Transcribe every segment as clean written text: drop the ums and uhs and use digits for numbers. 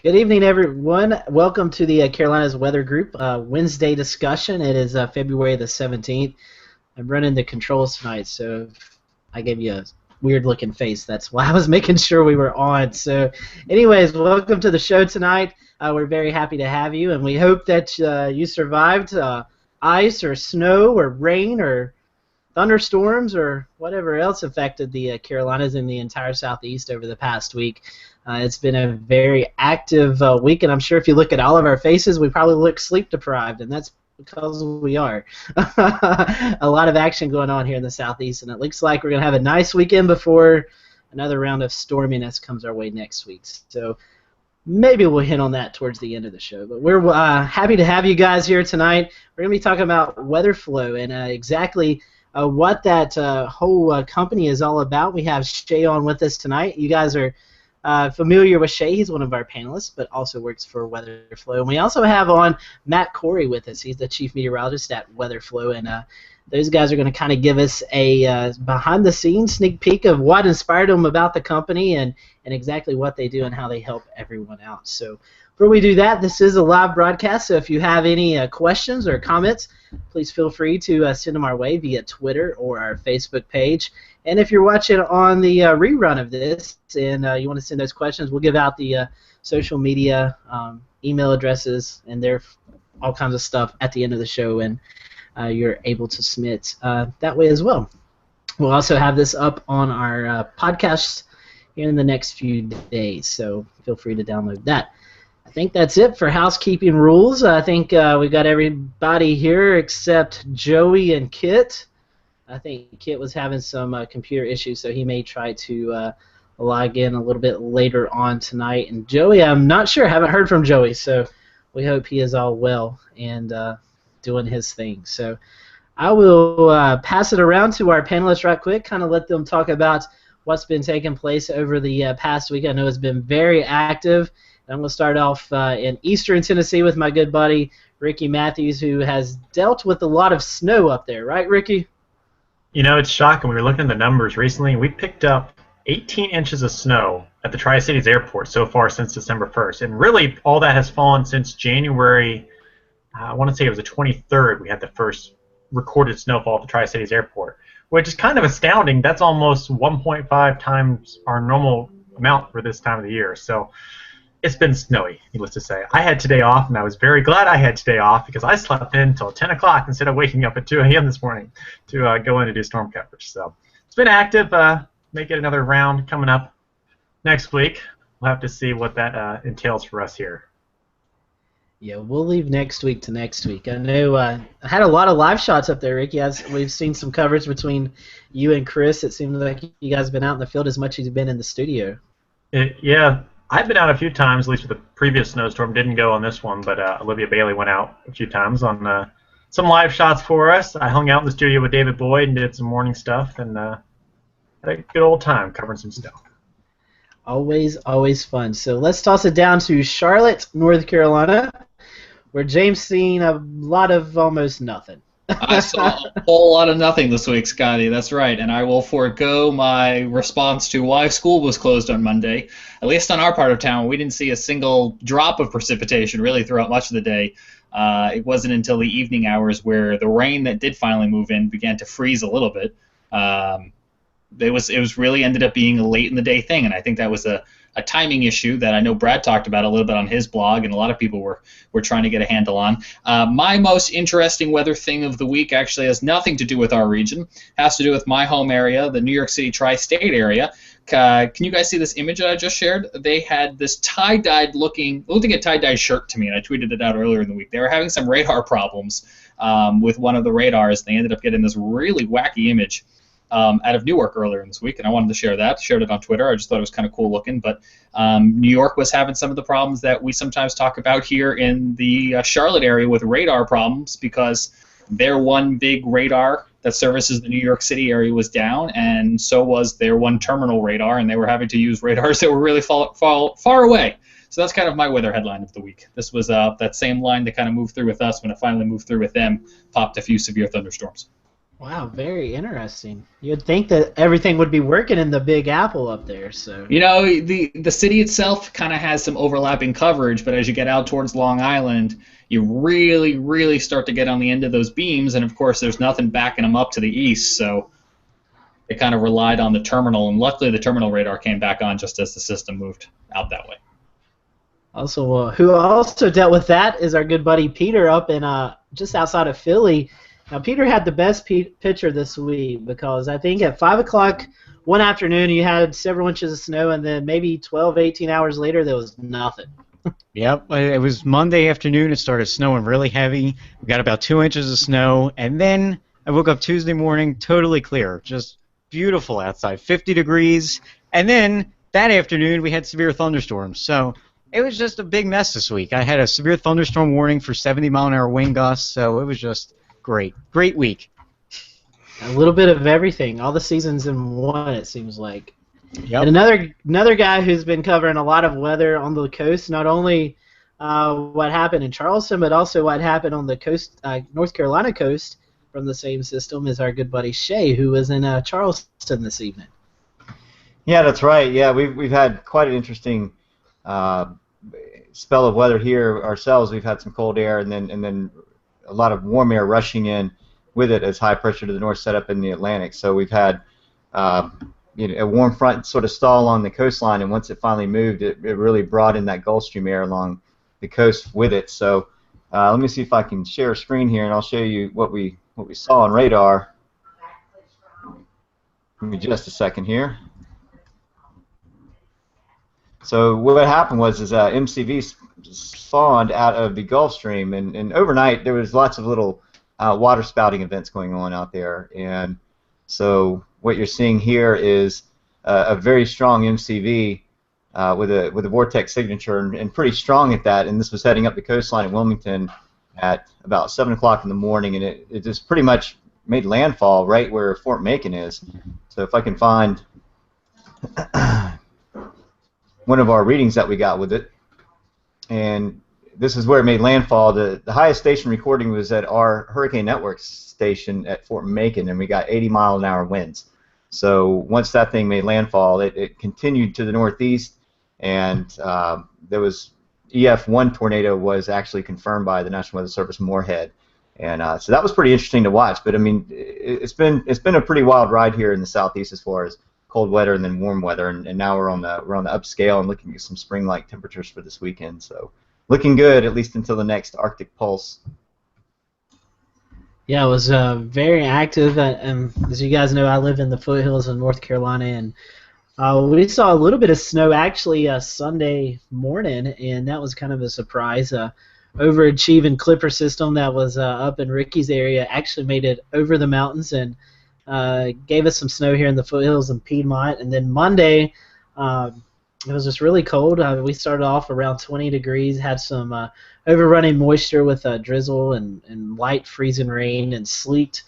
Good evening, everyone. Welcome to the Carolinas Weather Group Wednesday discussion. It is February the 17th. I'm running the controls tonight, so I gave you a weird-looking face. That's why I was making sure we were on. So, anyways, welcome to the show tonight. We're very happy to have you, and we hope that you survived ice or snow or rain or thunderstorms or whatever else affected the Carolinas and the entire Southeast over the past week. It's been a very active week, and I'm sure if you look at all of our faces, we probably look sleep-deprived, and that's because we are. A lot of action going on here in the Southeast, and it looks like we're going to have a nice weekend before another round of storminess comes our way next week. So maybe we'll hit on that towards the end of the show. But we're happy to have you guys here tonight. We're going to be talking about WeatherFlow and exactly what that whole company is all about. We have Shea on with us tonight. You guys are familiar with Shea. He's one of our panelists, but also works for WeatherFlow. And we also have on Matt Corey with us. He's the chief meteorologist at WeatherFlow, and those guys are going to kind of give us a behind-the-scenes sneak peek of what inspired them about the company and exactly what they do and how they help everyone out. So before we do that, this is a live broadcast, so if you have any questions or comments, please feel free to send them our way via Twitter or our Facebook page. And if you're watching on the rerun of this and you want to send those questions, we'll give out the social media email addresses and all kinds of stuff at the end of the show, and you're able to submit that way as well. We'll also have this up on our podcast in the next few days, so feel free to download that. I think that's it for housekeeping rules. I think we've got everybody here except Joey and Kit. I think Kit was having some computer issues, so he may try to log in a little bit later on tonight. And Joey, I'm not sure. I haven't heard from Joey, so we hope he is all well and doing his thing. So I will pass it around to our panelists right quick, kind of let them talk about what's been taking place over the past week. I know it's been very active. I'm going to start off in eastern Tennessee with my good buddy Ricky Matthews, who has dealt with a lot of snow up there. Right, Ricky? You know, it's shocking. We were looking at the numbers recently, and we picked up 18 inches of snow at the Tri-Cities Airport so far since December 1st. And really, all that has fallen since January, I want to say it was the 23rd, we had the first recorded snowfall at the Tri-Cities Airport, which is kind of astounding. That's almost 1.5 times our normal amount for this time of the year. So it's been snowy, needless to say. I had today off, and I was very glad I had today off because I slept in until 10 o'clock instead of waking up at 2 a.m. this morning to go in and do storm coverage. So it's been active. May get another round coming up next week. We'll have to see what that entails for us here. Yeah, we'll leave next week to next week. I know I had a lot of live shots up there, Ricky. We've seen some coverage between you and Chris. It seems like you guys have been out in the field as much as you've been in the studio. Yeah. I've been out a few times, at least with the previous snowstorm. Didn't go on this one, but Olivia Bailey went out a few times on some live shots for us. I hung out in the studio with David Boyd and did some morning stuff, and had a good old time covering some snow. Always fun. So let's toss it down to Charlotte, North Carolina, where James seen a lot of almost nothing. I saw a whole lot of nothing this week, Scotty. That's right, and I will forego my response to why school was closed on Monday. At least on our part of town, we didn't see a single drop of precipitation really throughout much of the day. It wasn't until the evening hours where the rain that did finally move in began to freeze a little bit. It was really ended up being a late in the day thing, and I think that was a timing issue that I know Brad talked about a little bit on his blog, and a lot of people were trying to get a handle on. My most interesting weather thing of the week actually has nothing to do with our region. It has to do with my home area, the New York City tri-state area. Can you guys see this image that I just shared? They had this tie-dyed looking, looked like a tie-dye shirt to me, and I tweeted it out earlier in the week. They were having some radar problems with one of the radars, and they ended up getting this really wacky image out of Newark earlier in this week, and I wanted to share that. Shared it on Twitter. I just thought it was kind of cool looking. But New York was having some of the problems that we sometimes talk about here in the Charlotte area with radar problems, because their one big radar that services the New York City area was down, and so was their one terminal radar, and they were having to use radars that were really far away. So that's kind of my weather headline of the week. This was that same line that kind of moved through with us when it finally moved through with them, popped a few severe thunderstorms. Wow, very interesting. You'd think that everything would be working in the Big Apple up there. So You know, the city itself kind of has some overlapping coverage, but as you get out towards Long Island, you really, really start to get on the end of those beams, and of course, there's nothing backing them up to the east, so they kind of relied on the terminal, and luckily the terminal radar came back on just as the system moved out that way. also, who also dealt with that is our good buddy Peter up in just outside of Philly. Now, Peter had the best picture this week because I think at 5 o'clock one afternoon you had several inches of snow, and then maybe 12, 18 hours later there was nothing. Yep, it was Monday afternoon. It started snowing really heavy. We got about 2 inches of snow, and then I woke up Tuesday morning totally clear, just beautiful outside, 50 degrees. And then that afternoon we had severe thunderstorms. So it was just a big mess this week. I had a severe thunderstorm warning for 70-mile-an-hour wind gusts, so it was just great. Great week. A little bit of everything, all the seasons in one, it seems like. Yep. And another guy who's been covering a lot of weather on the coast, not only what happened in Charleston, but also what happened on the coast, North Carolina coast, from the same system, is our good buddy Shea, who was in Charleston this evening. Yeah, that's right. Yeah, we've had quite an interesting spell of weather here ourselves. We've had some cold air, and then a lot of warm air rushing in with it as high pressure to the north set up in the Atlantic. So we've had a warm front sort of stall on the coastline, and once it finally moved, it really brought in that Gulf Stream air along the coast with it. So let me see if I can share a screen here, and I'll show you what we saw on radar. Give me just a second here. So what happened was MCV spawned out of the Gulf Stream, and overnight there was lots of little water spouting events going on out there, and so what you're seeing here is a very strong MCV with a vortex signature, and pretty strong at that. And this was heading up the coastline in Wilmington at about 7 o'clock in the morning, and it just pretty much made landfall right where Fort Macon is. So if I can find one of our readings that we got with it, and this is where it made landfall. The highest station recording was at our Hurricane Network station at Fort Macon, and we got 80-mile-an-hour winds. So once that thing made landfall, it continued to the northeast, and there was EF1 tornado was actually confirmed by the National Weather Service Moorhead, and so that was pretty interesting to watch. But I mean, it's been a pretty wild ride here in the southeast as far as cold weather and then warm weather, and now we're on the upscale and looking at some spring-like temperatures for this weekend. So looking good, at least until the next Arctic pulse. Yeah, it was very active, and as you guys know, I live in the foothills of North Carolina, and we saw a little bit of snow actually Sunday morning, and that was kind of a surprise. Overachieving Clipper system that was up in Ricky's area actually made it over the mountains and gave us some snow here in the foothills and Piedmont. And then Monday, it was just really cold. We started off around 20 degrees, had some overrunning moisture with drizzle and light freezing rain and sleet.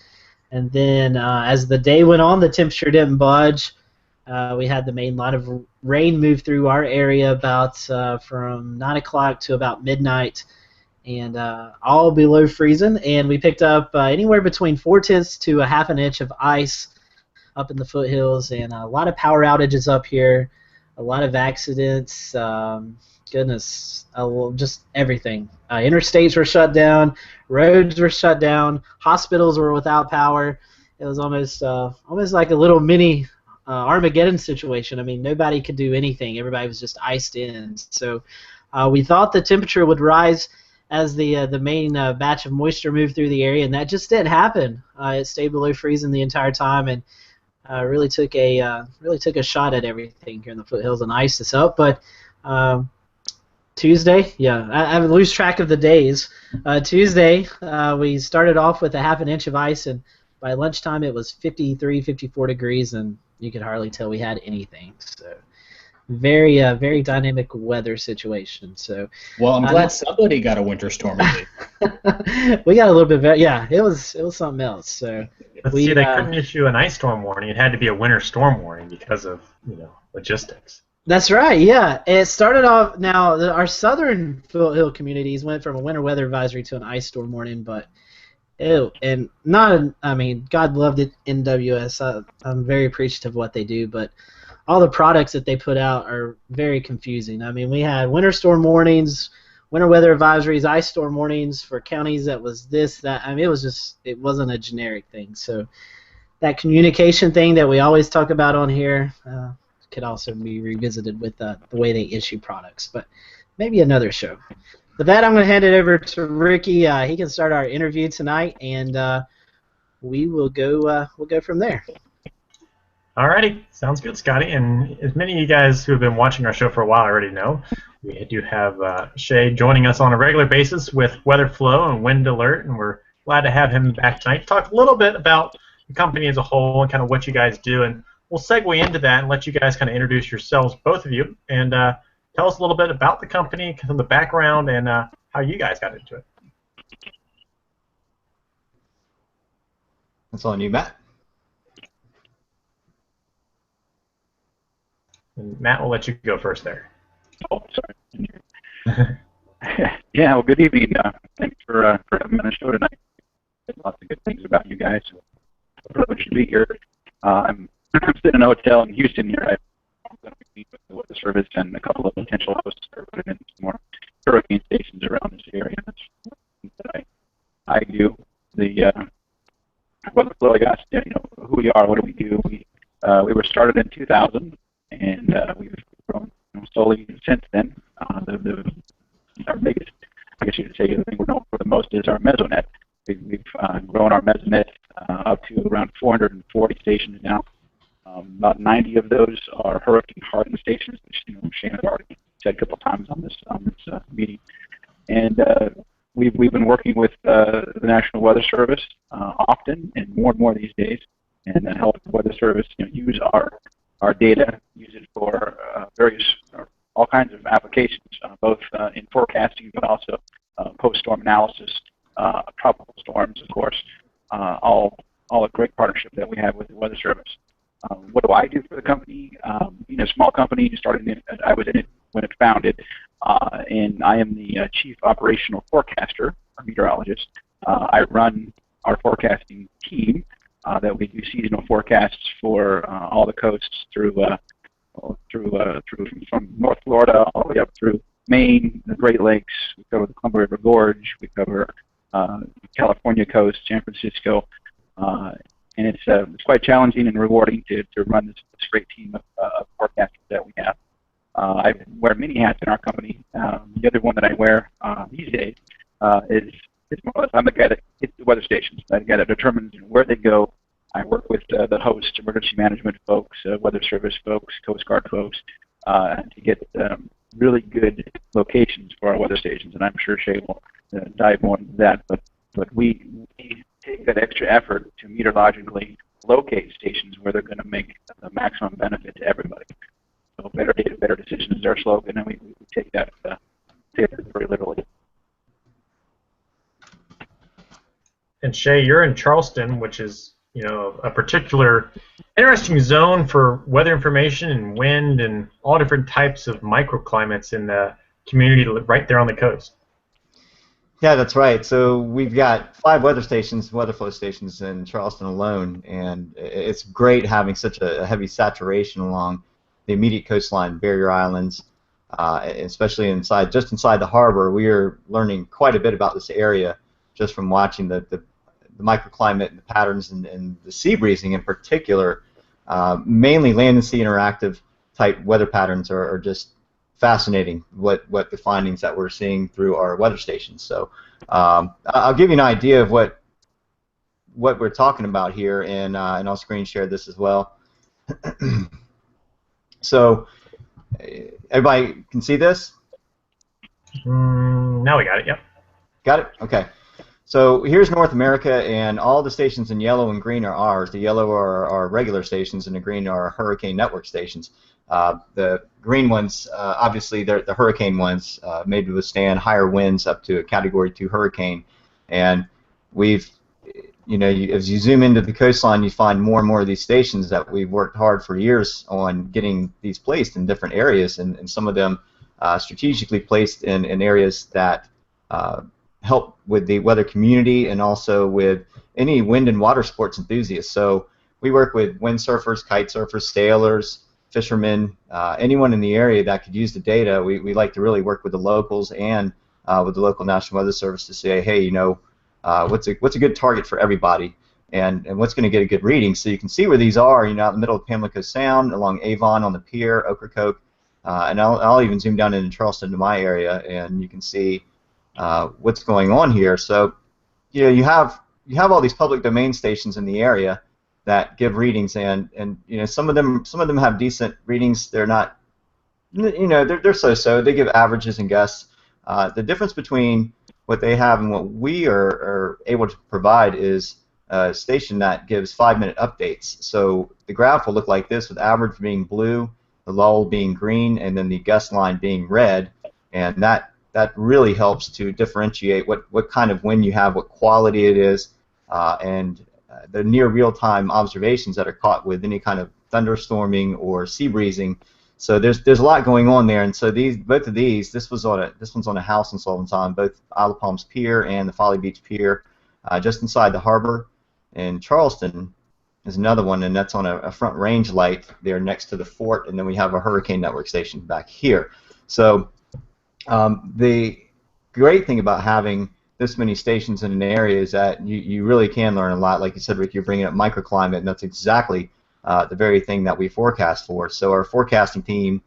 And then as the day went on, the temperature didn't budge. We had the main line of rain move through our area about from 9 o'clock to about midnight, and all below freezing. And we picked up anywhere between 4/10 to a half an inch of ice up in the foothills, and a lot of power outages up here, a lot of accidents, goodness, just everything. Interstates were shut down, roads were shut down, hospitals were without power. It was almost like a little mini Armageddon situation. I mean, nobody could do anything. Everybody was just iced in. So we thought the temperature would rise as the main batch of moisture moved through the area, and that just didn't happen. It stayed below freezing the entire time, and really took a shot at everything here in the foothills and iced us up. But Tuesday, yeah, I lose track of the days. Tuesday, we started off with a half an inch of ice, and by lunchtime it was 53, 54 degrees, and you could hardly tell we had anything. So very dynamic weather situation. So well, I'm glad somebody got a winter storm. We got a little bit better. Yeah, it was something else. So they couldn't issue an ice storm warning. It had to be a winter storm warning because of logistics. That's right. Yeah, it started off. Now our southern foothill communities went from a winter weather advisory to an ice storm warning, but Ew, and not, I mean, God loved it, NWS. I'm very appreciative of what they do, but all the products that they put out are very confusing. I mean, we had winter storm warnings, winter weather advisories, ice storm warnings for counties that was this, that. I mean, it wasn't a generic thing. So that communication thing that we always talk about on here could also be revisited with the way they issue products, but maybe another show. With that, I'm going to hand it over to Ricky. He can start our interview tonight, and we'll go from there. Alrighty, sounds good, Scotty. And as many of you guys who have been watching our show for a while already know, we do have Shea joining us on a regular basis with WeatherFlow and Wind Alert, and we're glad to have him back tonight to talk a little bit about the company as a whole and kind of what you guys do. And we'll segue into that and let you guys kind of introduce yourselves, both of you, and tell us a little bit about the company, kind of the background, and how you guys got into it. That's on you, Matt. And Matt, we'll let you go first there. Oh, sorry. Yeah, well, good evening. Thanks for having me on the show tonight. There's lots of good things about you guys. Privileged to be here. I'm sitting in a hotel in Houston here. I'm going to meet with the Weather Service and a couple of potential hosts for putting in some more hurricane stations around this area. That's what I do. The WeatherFlow, I guess, you know, who we are, what do we do? We were started in 2000, and we've grown slowly since then. Our biggest, I guess you could say, the thing we're known for the most is our Mesonet. We've grown our Mesonet up to around 440 stations now. About 90 of those are hurricane hardened stations, which Shane has already said a couple times on this meeting. And we've been working with the National Weather Service often and more these days, and help the Weather Service use our data, use it for all kinds of applications, both in forecasting, but also post-storm analysis, tropical storms, of course, all a great partnership that we have with the Weather Service. What do I do for the company? A small company, I was in it when it founded, and I am the chief operational forecaster, or meteorologist. I run our forecasting team that we do seasonal forecasts for all the coasts through from North Florida all the way up through Maine, the Great Lakes. We cover the Columbia River Gorge. We cover California coast, San Francisco, and it's quite challenging and rewarding to run this great team of forecasters that we have. I wear many hats in our company. The other one that I wear these days is more or less, I'm the guy that hits the weather stations. I'm the guy that determines where they go. I work with the hosts, emergency management folks, Weather Service folks, Coast Guard folks, to get really good locations for our weather stations. And I'm sure Shea will dive more into that. But we take that extra effort to meteorologically locate stations where they're going to make the maximum benefit to everybody. So better data, better decisions is our slogan, and we take that very literally. And Shea, you're in Charleston, which is a particular interesting zone for weather information and wind and all different types of microclimates in the community right there on the coast. Yeah, that's right. So we've got 5 weather stations, WeatherFlow stations in Charleston alone, and it's great having such a heavy saturation along the immediate coastline, barrier islands, especially just inside the harbor. We are learning quite a bit about this area just from watching the microclimate and the patterns and the sea breezing in particular. Mainly land and sea interactive type weather patterns are just fascinating, what the findings that we're seeing through our weather stations. So I'll give you an idea of what we're talking about here, and I'll screen share this as well. So everybody can see this? Now we got it, yep. Got it? Okay. So here's North America, and all the stations in yellow and green are ours. The yellow are our regular stations, and the green are our hurricane network stations. The green ones, obviously, they're the hurricane ones, made to withstand higher winds up to a Category 2 hurricane. And we've, as you zoom into the coastline, you find more and more of these stations that we've worked hard for years on getting these placed in different areas, and some of them strategically placed in areas that help with the weather community and also with any wind and water sports enthusiasts. So we work with windsurfers, kite surfers, sailors, fishermen, anyone in the area that could use the data. We like to really work with the locals and with the local National Weather Service to say, hey, what's a good target for everybody, and what's going to get a good reading. So you can see where these are, out in the middle of Pamlico Sound, along Avon on the pier, Ocracoke, and I'll even zoom down into Charleston to my area, and you can see what's going on here. So you have all these public domain stations in the area that give readings, and some of them have decent readings. They're not, they're so-so. They give averages and guesses. The difference between what they have and what we are able to provide is a station that gives 5-minute updates. So the graph will look like this, with average being blue, the lull being green, and then the gust line being red, and that really helps to differentiate what kind of wind you have, what quality it is, and the near real-time observations that are caught with any kind of thunderstorming or sea breezing. So there's a lot going on there, and so both of these, this one's on a house in Sullivan's Island, both Isle of Palms Pier and the Folly Beach Pier, just inside the harbor. And Charleston is another one, and that's on a front range light there next to the fort, and then we have a hurricane network station back here. So the great thing about having this many stations in an area is that you really can learn a lot. Like you said, Rick, you're bringing up microclimate, and that's exactly the very thing that we forecast for. So our forecasting team,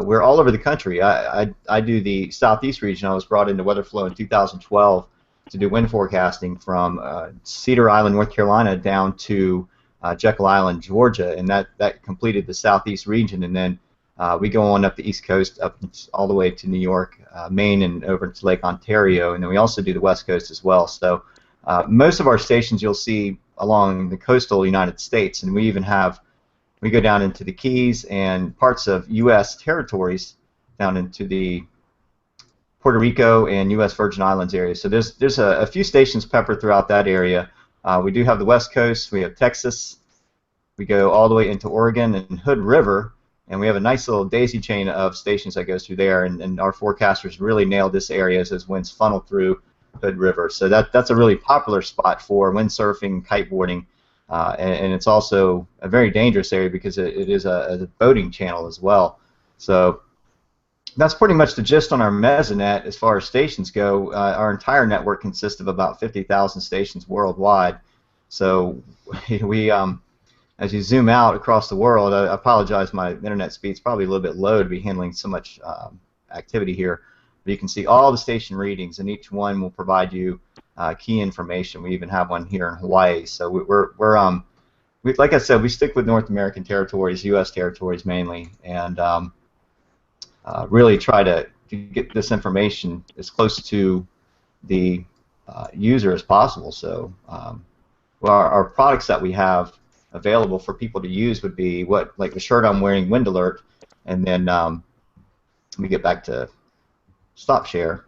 we're all over the country. I do the Southeast region. I was brought into WeatherFlow in 2012 to do wind forecasting from Cedar Island, North Carolina, down to Jekyll Island, Georgia, and that completed the Southeast region. And then we go on up the East Coast, up all the way to New York, Maine, and over to Lake Ontario, and then we also do the West Coast as well. So most of our stations you'll see along the coastal United States, and we go down into the Keys and parts of U.S. territories down into the Puerto Rico and U.S. Virgin Islands area. So there's a few stations peppered throughout that area. We do have the West Coast, we have Texas, we go all the way into Oregon and Hood River, and we have a nice little daisy chain of stations that goes through there, and our forecasters really nailed this area as those winds funnel through Hood River. So that's a really popular spot for windsurfing, kiteboarding, and it's also a very dangerous area because it is a boating channel as well. So that's pretty much the gist on our Mesonet as far as stations go. Our entire network consists of about 50,000 stations worldwide. So we, as you zoom out across the world, I apologize, my internet speed's probably a little bit low to be handling so much activity here. But you can see all the station readings, and each one will provide you key information. We even have one here in Hawaii. So we're like I said, we stick with North American territories, U.S. territories mainly, and really try to get this information as close to the user as possible. So our products that we have available for people to use would be like the shirt I'm wearing, Wind Alert, and then let me get back to Stop Share.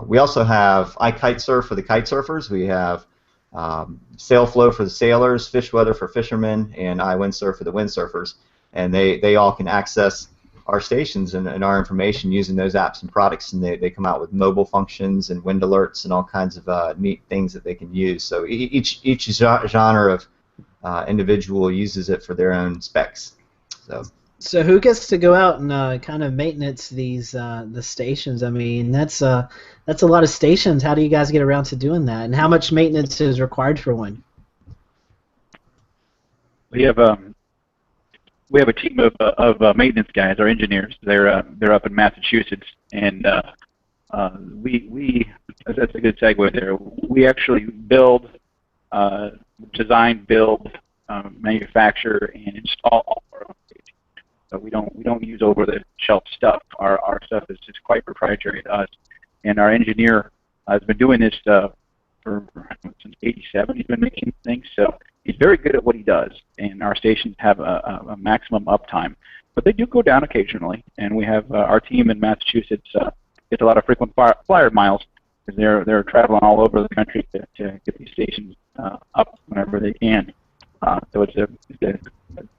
We also have iKiteSurf for the kite surfers. We have SailFlow for the sailors, Fish Weather for fishermen, and iWindsurf for the windsurfers. And they all can access our stations and our information using those apps and products, and they come out with mobile functions and wind alerts and all kinds of neat things that they can use. So each genre of individual uses it for their own specs. So who gets to go out and kind of maintenance these the stations? I mean, that's a lot of stations. How do you guys get around to doing that? And how much maintenance is required for one? We have a team of maintenance guys, our engineers. They're up in Massachusetts, and that's a good segue there. We actually build, design, build, manufacture, and install all of our own stations. So we don't use over-the-shelf stuff. Our stuff is just quite proprietary to us, and our engineer has been doing this since '87. He's been making things, so he's very good at what he does. And our stations have a maximum uptime, but they do go down occasionally. And we have our team in Massachusetts gets a lot of frequent flyer miles because they're traveling all over the country to get these stations up whenever they can. So it's a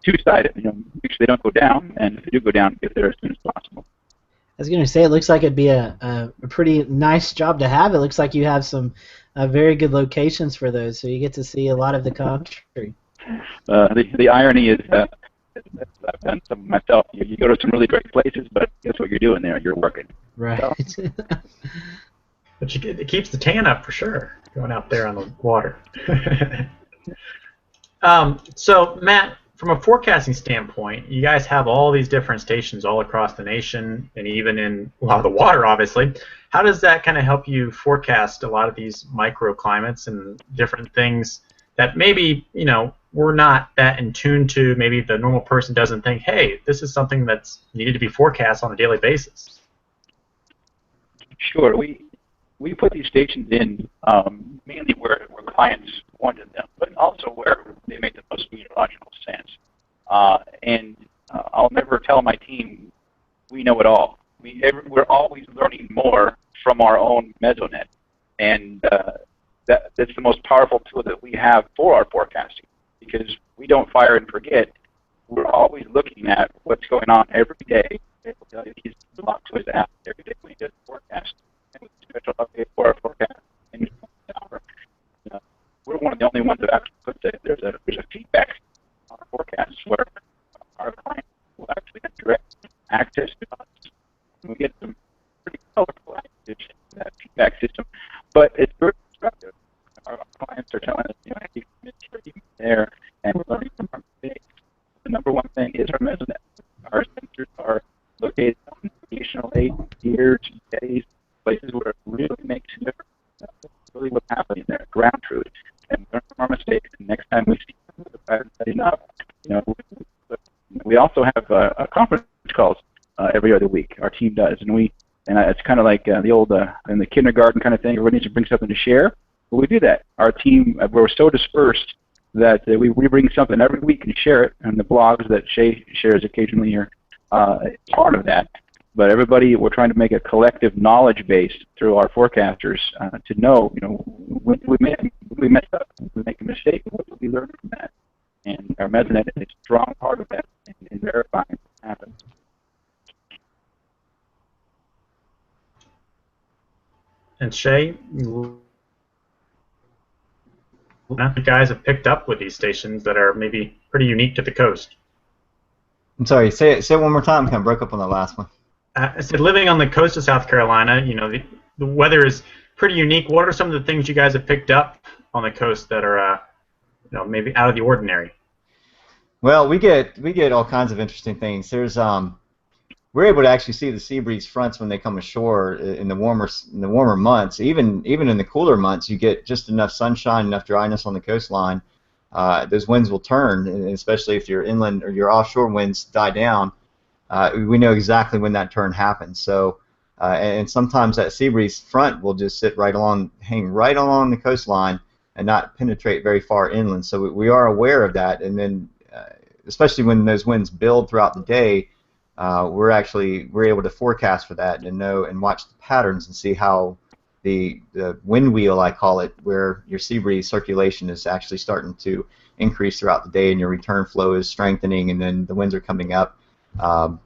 two-sided. Make sure they don't go down, and if they do go down, get there as soon as possible. was going to say, it looks like it'd be a pretty nice job to have. It looks like you have some very good locations for those, so you get to see a lot of the country. The irony is, I've done some myself. You go to some really great places, but guess what you're doing there? You're working. Right. So. But it keeps the tan up for sure, going out there on the water. So, Matt, from a forecasting standpoint, you guys have all these different stations all across the nation and even in a lot of the water, obviously. How does that kind of help you forecast a lot of these microclimates and different things that maybe, we're not that in tune to? Maybe the normal person doesn't think, hey, this is something that's needed to be forecast on a daily basis. Sure. We put these stations in mainly where clients wanted them, but also where they make the most meteorological sense. And I'll never tell my team we know it all. We're always learning more from our own Mesonet, and that's the most powerful tool that we have for our forecasting, because we don't fire and forget. We're always looking at what's going on every day. It will tell you he's locked to his app every day when he does the forecast. And we special update for our forecast. And we're one of the only ones that actually puts it. There's a feedback on our forecasts where our clients will actually have direct access to us. And we get some pretty colorful access to that feedback system. But it's very constructive. Our clients are telling us, hey, you're there, and we're learning from our mistakes. The number one thing is our Mesonet. Our sensors are located on additional 8 years, days, places where it really makes a difference. That's really what's happening there, ground truth. And learn from our mistakes. And next time we see the pattern setting up, we also have a conference calls every other week. Our team does, and it's kind of like the old in the kindergarten kind of thing. Everybody needs to bring something to share. But we do that. Our team, we're so dispersed that we bring something every week and share it, and the blogs that Shea shares occasionally are part of that. But everybody, we're trying to make a collective knowledge base through our forecasters to know, when we mess up, when we make a mistake, what did we learn from that? And our Mesonet is a strong part of that in verifying what happens. And Shea, you guys have picked up with these stations that are maybe pretty unique to the coast. I'm sorry, say it one more time. Kind of broke up on the last one. I said, living on the coast of South Carolina, the weather is pretty unique. What are some of the things you guys have picked up on the coast that are, maybe out of the ordinary? Well, we get all kinds of interesting things. There's we're able to actually see the sea breeze fronts when they come ashore in the warmer months. Even in the cooler months, you get just enough sunshine, enough dryness on the coastline. Those winds will turn, and especially if your inland or your offshore winds die down. We know exactly when that turn happens. So, and sometimes that sea breeze front will just hang right along the coastline and not penetrate very far inland. So we are aware of that, and then especially when those winds build throughout the day, we're able to forecast for that and know and watch the patterns and see how the wind wheel, I call it, where your sea breeze circulation is actually starting to increase throughout the day and your return flow is strengthening, and then the winds are coming up. A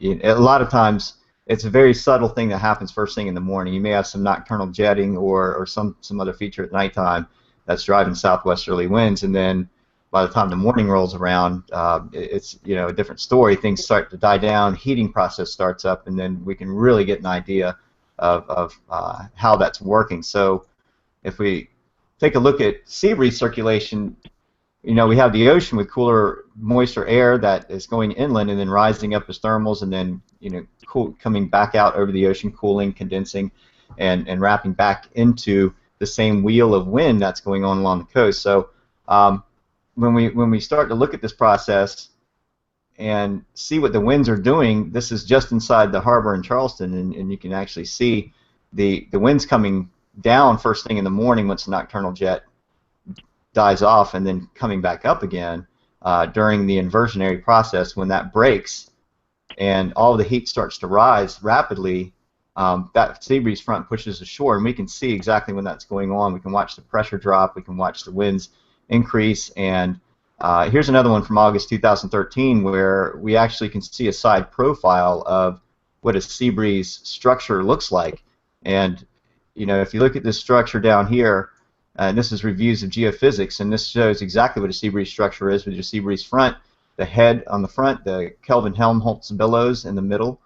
lot of times it's a very subtle thing that happens first thing in the morning. You may have some nocturnal jetting or some other feature at nighttime that's driving southwesterly winds, and then by the time the morning rolls around, it's a different story. Things start to die down, heating process starts up, and then we can really get an idea of how that's working. So if we take a look at sea breeze circulation, we have the ocean with cooler, moister air that is going inland and then rising up as thermals, and then coming back out over the ocean, cooling, condensing, and wrapping back into the same wheel of wind that's going on along the coast. So when we start to look at this process and see what the winds are doing, this is just inside the harbor in Charleston, and you can actually see the winds coming down first thing in the morning once the nocturnal jet dies off, and then coming back up again during the inversionary process. When that breaks and all the heat starts to rise rapidly, that sea breeze front pushes ashore, and we can see exactly when that's going on. We can watch the pressure drop, we can watch the winds increase, and here's another one from August 2013 where we actually can see a side profile of what a sea breeze structure looks like. And if you look at this structure down here, and this is reviews of geophysics, and this shows exactly what a sea breeze structure is with your sea breeze front, the head on the front, the Kelvin-Helmholtz billows in the middle,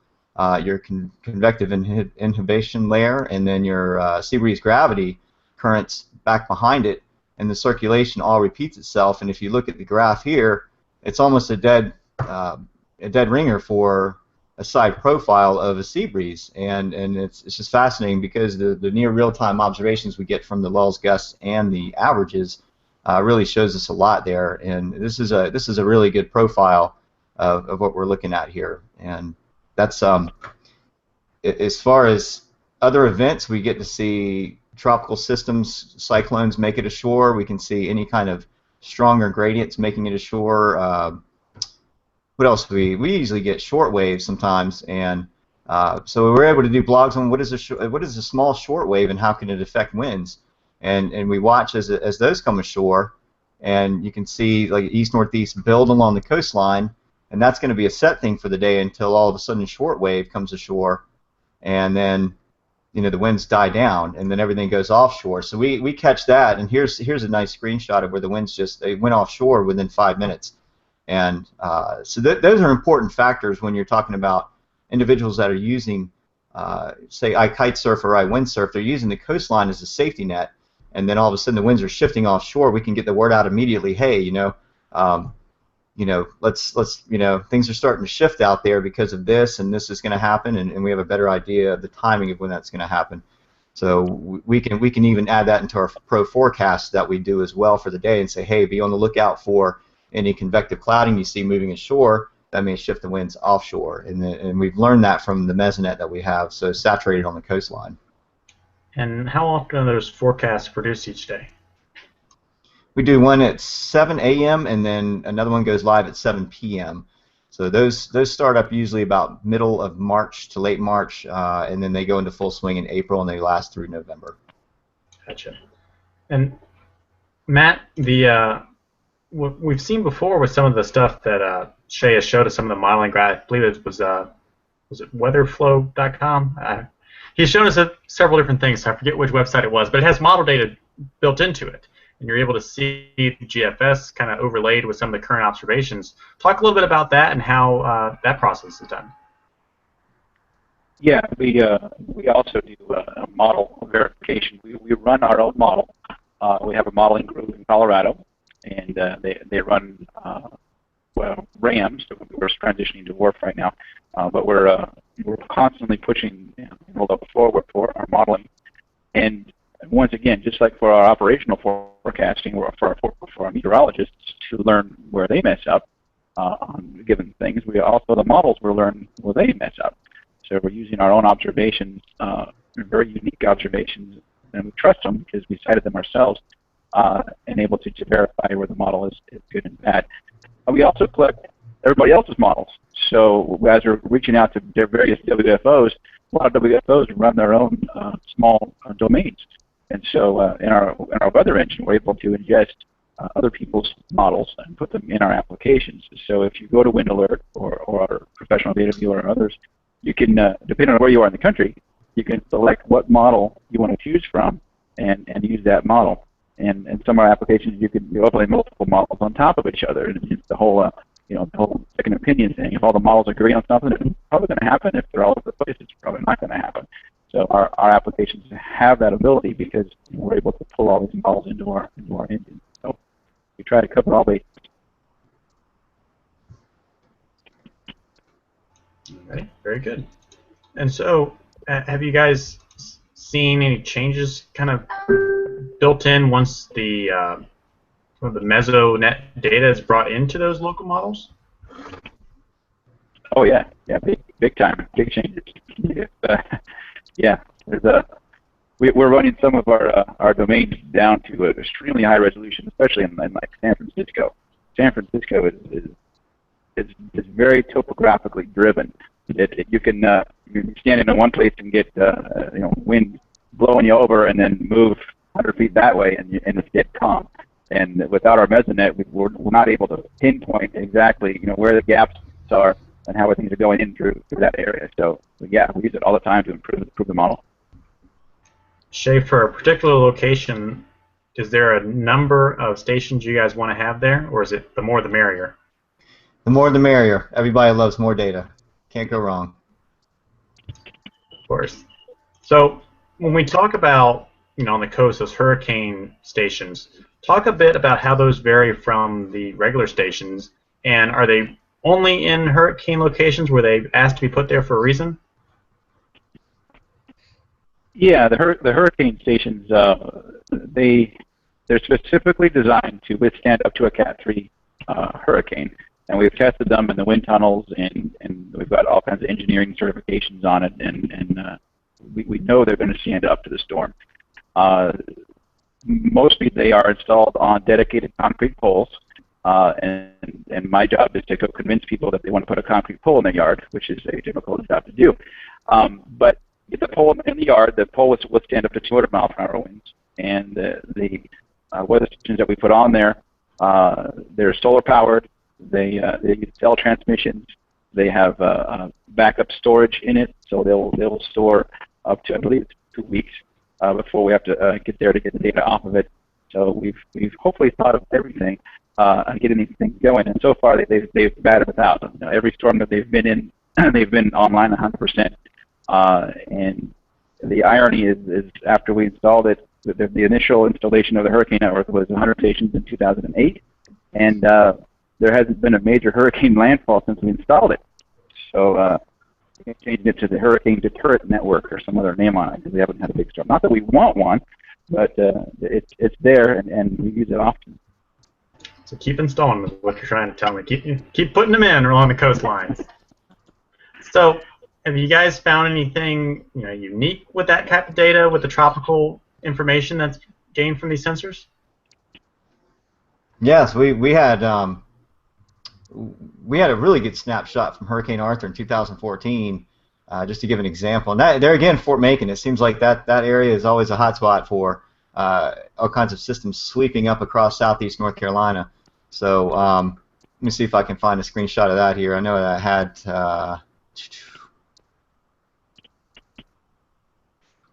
your convective inhibition layer, and then your sea breeze gravity currents back behind it, and the circulation all repeats itself. And if you look at the graph here, it's almost a dead ringer for a side profile of a sea breeze, and it's just fascinating because the near real-time observations we get from the lulls, gusts, and the averages really shows us a lot there. And this is a really good profile of what we're looking at here. And that's as far as other events, we get to see tropical systems, cyclones make it ashore. We can see any kind of stronger gradients making it ashore. What else we usually get short waves sometimes, and so we're able to do blogs on what is a small short wave and how can it affect winds, and we watch as those come ashore, and you can see like east northeast build along the coastline, and that's going to be a set thing for the day until all of a sudden a short wave comes ashore, and then the winds die down, and then everything goes offshore. So we catch that, and here's a nice screenshot of where the winds they went offshore within 5 minutes. And so those are important factors when you're talking about individuals that are using, say, I kite surf or I windsurf. They're using the coastline as a safety net, and then all of a sudden the winds are shifting offshore. We can get the word out immediately. Hey, let's things are starting to shift out there because of this, and this is going to happen, and we have a better idea of the timing of when that's going to happen. So we can even add that into our pro forecast that we do as well for the day, and say, hey, be on the lookout for any convective clouding you see moving ashore. That may shift the winds offshore, and we've learned that from the Mesonet that we have, so saturated on the coastline. And how often are those forecasts produced each day? We do one at 7 a.m. and then another one goes live at 7 p.m. So those start up usually about middle of March to late March, and then they go into full swing in April, and they last through November. Gotcha. And Matt, what we've seen before with some of the stuff that Shea has showed us, some of the modeling graph, I believe it was it WeatherFlow.com? He's shown us several different things. So I forget which website it was, but it has model data built into it, and you're able to see the GFS kind of overlaid with some of the current observations. Talk a little bit about that and how that process is done. Yeah, we also do model verification. We run our own model. We have a modeling group in Colorado, and they run RAM, so we're transitioning to WRF right now, but we're constantly pushing forward for our modeling. And once again, just like for our operational forecasting, or for our meteorologists to learn where they mess up on given things, the models will learn where they mess up. So we're using our own observations, very unique observations, and we trust them because we cited them ourselves, and able to verify where the model is good and bad. We also collect everybody else's models. So as we're reaching out to their various WFOs, a lot of WFOs run their own small domains. And so in our weather engine, we're able to ingest other people's models and put them in our applications. So if you go to Wind Alert or our Professional Data Viewer or others, you can, depending on where you are in the country, you can select what model you want to choose from and use that model. And some of our applications, you can overlay multiple models on top of each other. And it's the whole, the whole second opinion thing. If all the models agree on something, it's probably going to happen. If they're all over the place, it's probably not going to happen. So our applications have that ability because we're able to pull all these models into our engine. So we try to cover all bases. All right, very good. And so, have you guys seen any changes kind of built in once the Mesonet data is brought into those local models? Oh yeah, big time, big changes. Yeah, we're running some of our domains down to an extremely high resolution, especially in like San Francisco. San Francisco is very topographically driven. You can you're standing in one place and get wind blowing you over, and then move 100 feet that way, and it's dead calm. And without our Mesonet, we're not able to pinpoint exactly where the gaps are and how things are going in through that area. So yeah, we use it all the time to improve the model. Shea, for a particular location, is there a number of stations you guys want to have there, or is it the more the merrier? The more the merrier. Everybody loves more data. Can't go wrong. Of course. So when we talk about, on the coast, those hurricane stations, talk a bit about how those vary from the regular stations, and are they only in hurricane locations? Were they asked to be put there for a reason? Yeah, the hurricane stations, they're specifically designed to withstand up to a Cat 3 hurricane, and we've tested them in the wind tunnels, and we've got all kinds of engineering certifications on it, and we know they're going to stand up to the storm. Mostly they are installed on dedicated concrete poles, and my job is to go convince people that they want to put a concrete pole in their yard, which is a difficult job to do. But get the pole in the yard, the pole will stand up to 200 mile per hour winds, and the weather stations that we put on there, they're solar powered, they use cell transmissions, they have backup storage in it, so they'll store up to, I believe, 2 weeks before we have to get there to get the data off of it. So we've hopefully thought of everything and getting these things going, and so far they've batted 1,000. Every storm that they've been in, they've been online 100%. And the irony is after we installed it, the initial installation of the hurricane network was 100 stations in 2008, and there hasn't been a major hurricane landfall since we installed it. So we changed it to the Hurricane Deterrent Network or some other name on it because we haven't had a big storm. Not that we want one, but it's there, and we use it often. So keep installing is what you're trying to tell me. Keep putting them in along the coastlines. So have you guys found anything unique with that type of data, with the tropical information that's gained from these sensors? Yes, we had a really good snapshot from Hurricane Arthur in 2014. Just to give an example, and there again, Fort Macon. It seems like that area is always a hotspot for all kinds of systems sweeping up across southeast North Carolina. So let me see if I can find a screenshot of that here. I know that I had.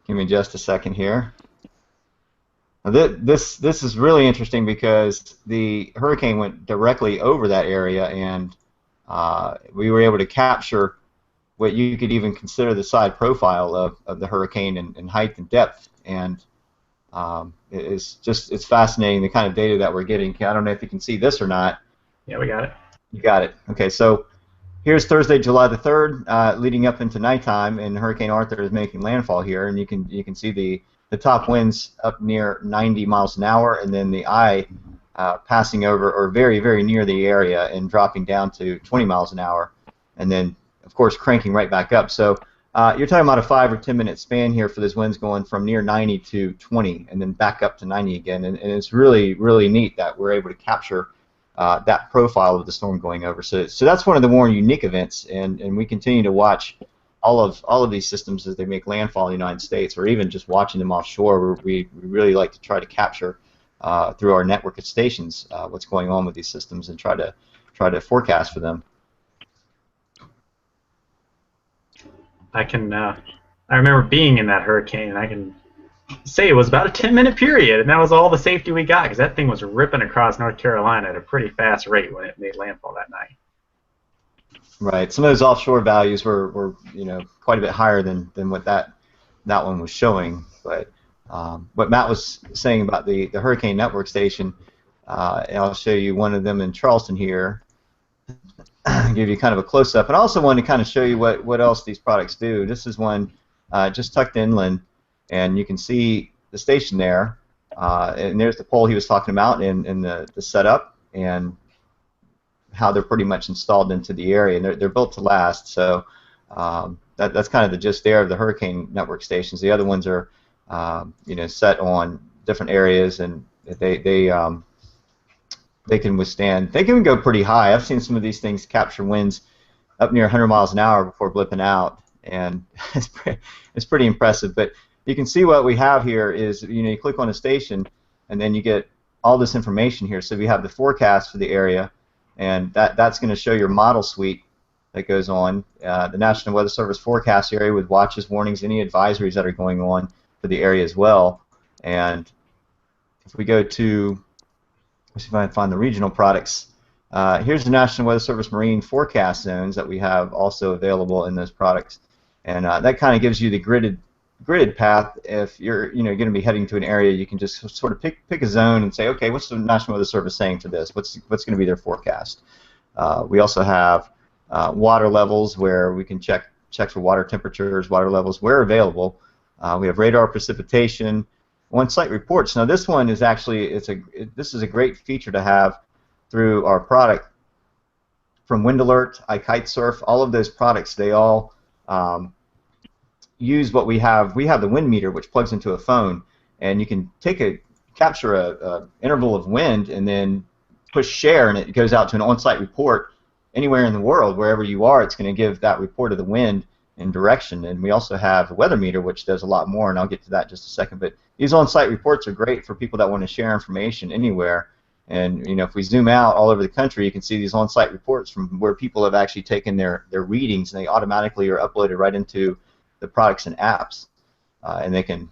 Give me just a second here. This is really interesting because the hurricane went directly over that area, and we were able to capture what you could even consider the side profile of the hurricane in height and depth. And it's fascinating the kind of data that we're getting. I don't know if you can see this or not. Yeah, we got it. You got it. Okay, so here's Thursday, July the 3rd, leading up into nighttime, and Hurricane Arthur is making landfall here, and you can see the top winds up near 90 miles an hour, and then the eye passing over or very, very near the area and dropping down to 20 miles an hour, and then, of course, cranking right back up. So you're talking about a 5 or 10 minute span here for those winds going from near 90 to 20 and then back up to 90 again, and it's really, really neat that we're able to capture that profile of the storm going over. So that's one of the more unique events, and we continue to watch all of these systems as they make landfall in the United States, or even just watching them offshore. We really like to try to capture through our network of stations what's going on with these systems and try to forecast for them. I remember being in that hurricane, and I can say it was about a 10-minute period, and that was all the safety we got because that thing was ripping across North Carolina at a pretty fast rate when it made landfall that night. Right. Some of those offshore values were quite a bit higher than what that one was showing. But what Matt was saying about the Hurricane Network station, and I'll show you one of them in Charleston here. Give you kind of a close-up, and I also want to kind of show you what else these products do. This is one just tucked inland, and you can see the station there, and there's the pole he was talking about in the setup, and how they're pretty much installed into the area, and they're built to last. So that's kind of the gist there of the Hurricane Network stations. The other ones are set on different areas, and they can withstand. They can go pretty high. I've seen some of these things capture winds up near 100 miles an hour before blipping out, and it's pretty impressive. But you can see what we have here is you click on a station, and then you get all this information here. So we have the forecast for the area, and that's going to show your model suite that goes on. The National Weather Service forecast area with watches, warnings, any advisories that are going on for the area as well. And if we go to, let's see if I can find the regional products. Here's the National Weather Service marine forecast zones that we have also available in those products, and that kind of gives you the gridded path. If you're going to be heading to an area, you can just sort of pick a zone and say, okay, what's the National Weather Service saying for this? What's going to be their forecast? We also have water levels where we can check for water temperatures, water levels where available. We have radar precipitation, on-site reports. Now this one is actually this is a great feature to have through our product. From Wind Alert, iKitesurf, all of those products, they all use what we have. We have the wind meter, which plugs into a phone, and you can capture a interval of wind and then push share, and it goes out to an on-site report anywhere in the world. Wherever you are, it's going to give that report of the wind and direction. And we also have a weather meter, which does a lot more, and I'll get to that in just a second. But these on-site reports are great for people that want to share information anywhere. And if we zoom out all over the country, you can see these on-site reports from where people have actually taken their readings, and they automatically are uploaded right into the products and apps. And they can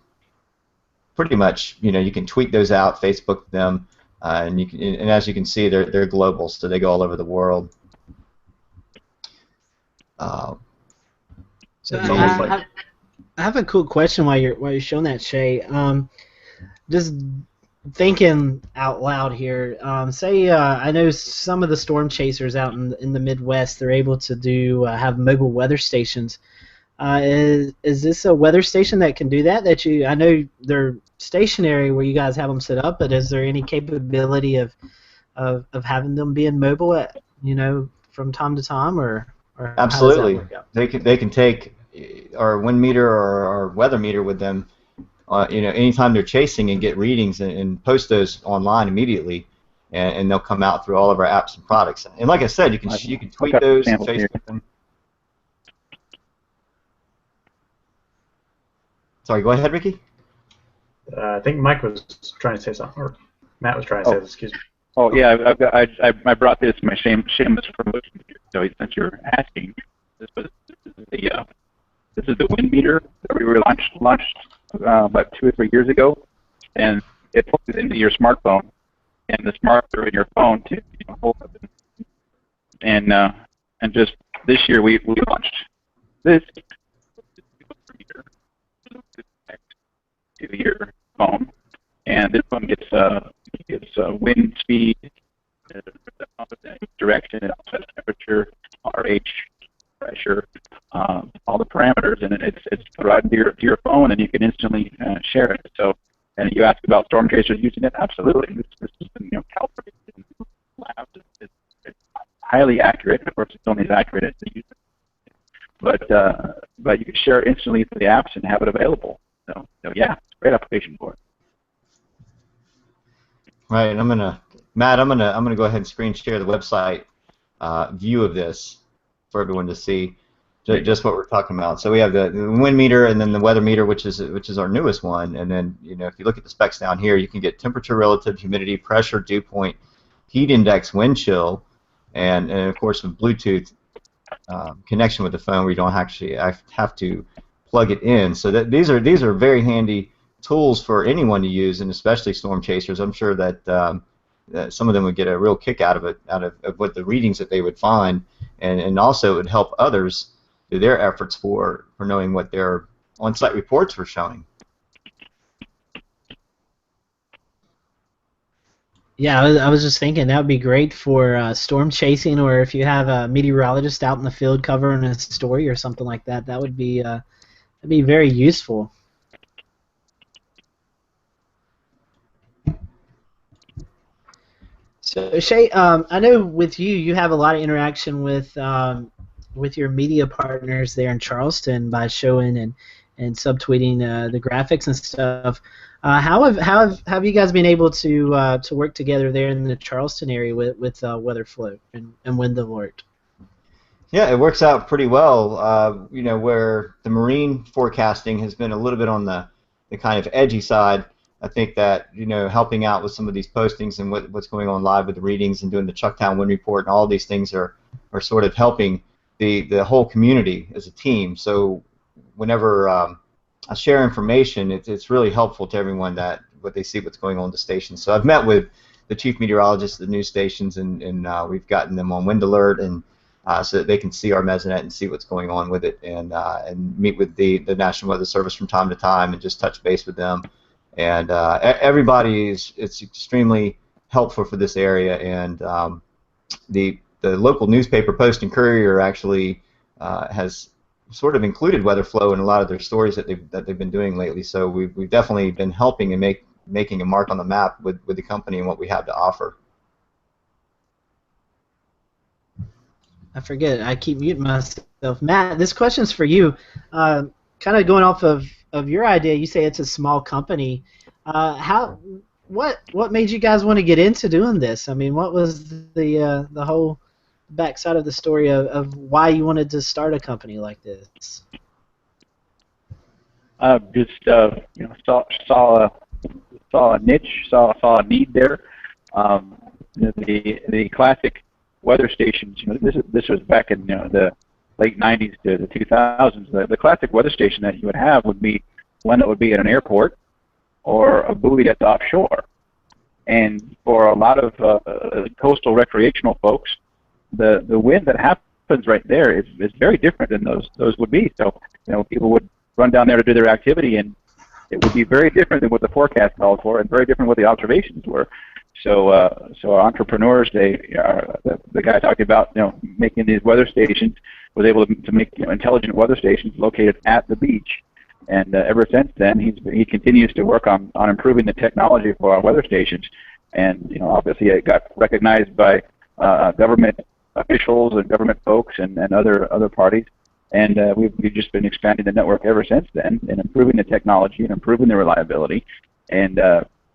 pretty much, you can tweet those out, Facebook them, and as you can see, they're global, so they go all over the world. So I have a cool question while you're showing that, Shea. Just thinking out loud here. Say I know some of the storm chasers out in the Midwest, they're able to have mobile weather stations. Is this a weather station that can do that? I know they're stationary where you guys have them set up, but is there any capability of having them being mobile from time to time, or absolutely. How does that work out? They can take our wind meter or our weather meter with them, anytime they're chasing, and get readings and post those online immediately, and they'll come out through all of our apps and products. And like I said, you can tweet those and Facebook them. Sorry, go ahead, Ricky. I think Mike was trying to say something, or Matt was trying to say this. Excuse me. Oh yeah, I brought this my shameless promotion. So since you're asking, this is the wind meter that we were launched about 2 or 3 years ago, and it plugs into your smartphone, and the smartphone in your phone to hold up. And just this year we launched this to your phone, and this one gets wind speed, direction, and also has temperature, RH, pressure, all the parameters, and it's right to your phone, and you can instantly share it. So, and you ask about storm chasers using it. Absolutely, this is calibrated in labs. It's highly accurate. Of course, it's only as accurate as the user. But you can share it instantly through the apps and have it available. So yeah, it's a great application for it. Right, and Matt, I'm gonna go ahead and screen share the website view of this for everyone to see just what we're talking about. So we have the wind meter, and then the weather meter, which is our newest one. And then if you look at the specs down here, you can get temperature, relative humidity, pressure, dew point, heat index, wind chill, and of course with Bluetooth connection with the phone, where you don't actually have to plug it in. So these are very handy tools for anyone to use, and especially storm chasers. I'm sure that some of them would get a real kick out of it, out of what the readings that they would find, and also it would help others do their efforts for knowing what their on-site reports were showing. Yeah, I was just thinking that would be great for storm chasing, or if you have a meteorologist out in the field covering a story or something like that. That would be that'd be very useful. So Shea, I know with you have a lot of interaction with your media partners there in Charleston by showing and subtweeting the graphics and stuff. How have you guys been able to work together there in the Charleston area with WeatherFlow and Wind Alert? Yeah, it works out pretty well. Where the marine forecasting has been a little bit on the kind of edgy side, I think that helping out with some of these postings and what's going on live with the readings and doing the Chucktown Wind Report and all these things are sort of helping the whole community as a team. So whenever I share information, it's really helpful to everyone that what they see what's going on at the station. So I've met with the chief meteorologists of the news stations, and we've gotten them on wind alert, and so that they can see our Mesonet and see what's going on with it, and meet with the National Weather Service from time to time and just touch base with them. And everybody it's extremely helpful for this area, and the local newspaper, Post and Courier, actually has sort of included WeatherFlow in a lot of their stories that they've been doing lately. So we've definitely been helping and making a mark on the map with the company and what we have to offer. I forget. I keep muting myself. Matt, this question's for you. Kind of going off of your idea, you say it's a small company. What made you guys want to get into doing this? I mean, what was the whole backside of the story of why you wanted to start a company like this? Just saw a niche, saw a need there. The classic weather stations. This was back in the late '90s to the 2000s. The classic weather station that you would have would be one that would be at an airport or a buoy that's offshore. And for a lot of coastal recreational folks, the wind that happens right there is very different than those would be. So people would run down there to do their activity, and it would be very different than what the forecast called for, and very different what the observations were. So our entrepreneurs, the guy talked about making these weather stations, was able to make intelligent weather stations located at the beach. And ever since then, he continues to work on improving the technology for our weather stations. And obviously, it got recognized by government officials and government folks and other parties. And we've just been expanding the network ever since then, and improving the technology and improving the reliability. And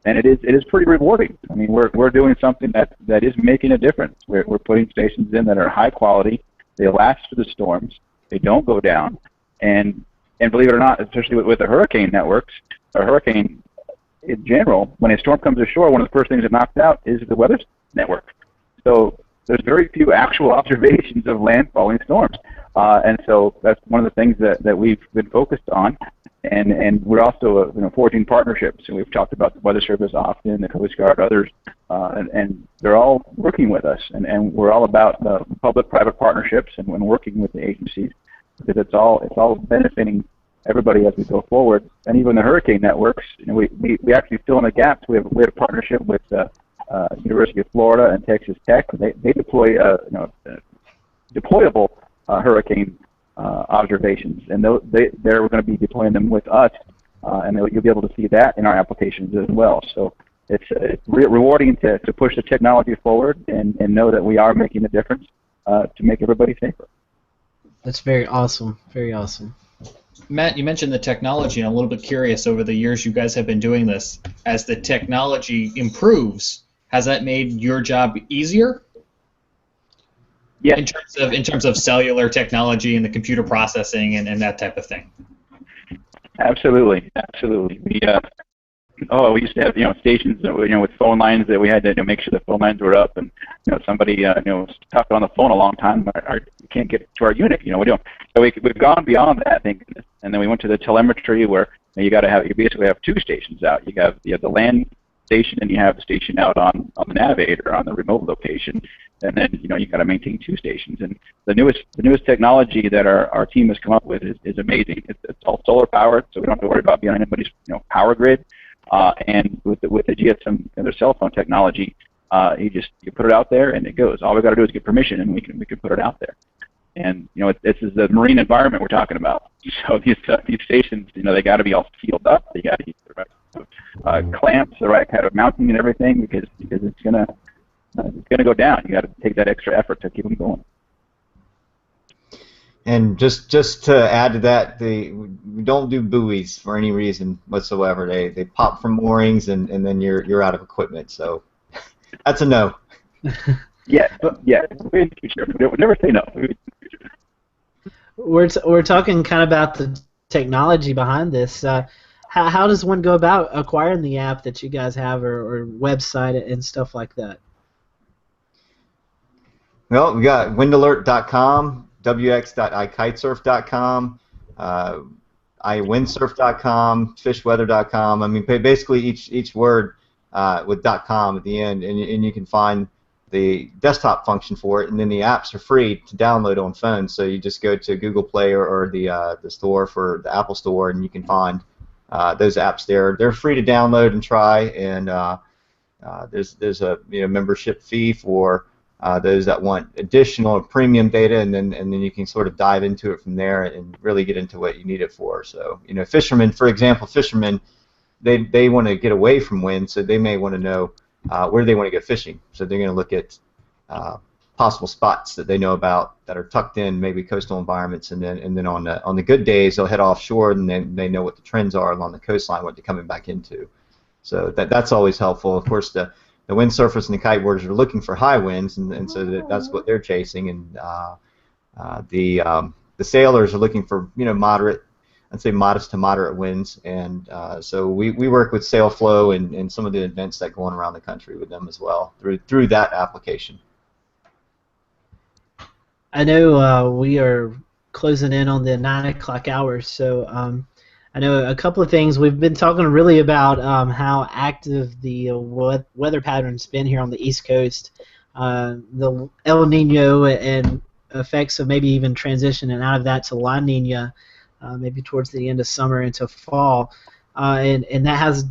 it is pretty rewarding. I mean, we're doing something that is making a difference. We're putting stations in that are high quality. They last through the storms. They don't go down. And believe it or not, especially with the hurricane networks, or hurricane in general, when a storm comes ashore, one of the first things it knocks out is the weather network. So there's very few actual observations of landfalling storms. And so that's one of the things that we've been focused on. And we're also forging partnerships. And we've talked about the Weather Service often, the Coast Guard, others, and they're all working with us. And we're all about public-private partnerships and when working with the agencies, because it's all benefiting everybody as we go forward. And even the hurricane networks, we actually fill in the gaps. We have a partnership with University of Florida and Texas Tech. They deploy deployable hurricane observations, and they're going to be deploying them with us, and you'll be able to see that in our applications as well. So it's rewarding to push the technology forward and know that we are making a difference to make everybody safer. That's very awesome. Very awesome. Matt, you mentioned the technology, and I'm a little bit curious. Over the years you guys have been doing this, as the technology improves, has that made your job easier? Yeah. In terms of cellular technology and the computer processing and that type of thing. Absolutely. We used to have stations with phone lines that we had to make sure the phone lines were up, and somebody was talking on the phone a long time. We can't get to our unit. We don't. So we've gone beyond that, I think, and then we went to the telemetry where you basically have two stations out. You have the land station, and you have the station out on the navigator on the remote location, and then you got to maintain two stations. And the newest technology that our team has come up with is amazing. It's all solar powered, so we don't have to worry about being on anybody's power grid. And with the GSM and their cell phone technology, you put it out there and it goes. All we got to do is get permission, and we can put it out there. And this is the marine environment we're talking about. So these stations, they got to be all sealed up. They got to use the right clamps, the right kind of mounting and everything, because it's gonna go down. You got to take that extra effort to keep them going. And just to add to that, we don't do buoys for any reason whatsoever. They pop from moorings, and then you're out of equipment. So that's a no. Yeah. We would never say no. We're talking kind of about the technology behind this. How does one go about acquiring the app that you guys have, or website and stuff like that? Well, we got windalert.com. wx.ikitesurf.com, iwindsurf.com, fishweather.com. I mean, basically each word with .com at the end, and you can find the desktop function for it, and then the apps are free to download on phones. So you just go to Google Play or the store for the Apple Store, and you can find those apps there. They're free to download and try, and there's a membership fee for those that want additional premium data, and then you can sort of dive into it from there and really get into what you need it for. So fishermen, for example, they want to get away from wind, so they may want to know where they want to go fishing. So they're going to look at possible spots that they know about that are tucked in, maybe coastal environments, and then on the good days they'll head offshore, and then they know what the trends are along the coastline, what they're coming back into. So that's always helpful. Of course, the windsurfers and the kiteboarders are looking for high winds, and so that's what they're chasing, and the sailors are looking for moderate. I'd say modest to moderate winds, and so we work with SailFlow and some of the events that go on around the country with them as well through that application. I know we are closing in on the 9 o'clock hour, so I know a couple of things. We've been talking really about how active the weather pattern's been here on the East Coast, the El Nino and effects of maybe even transitioning out of that to La Nina. Maybe towards the end of summer into fall, and that has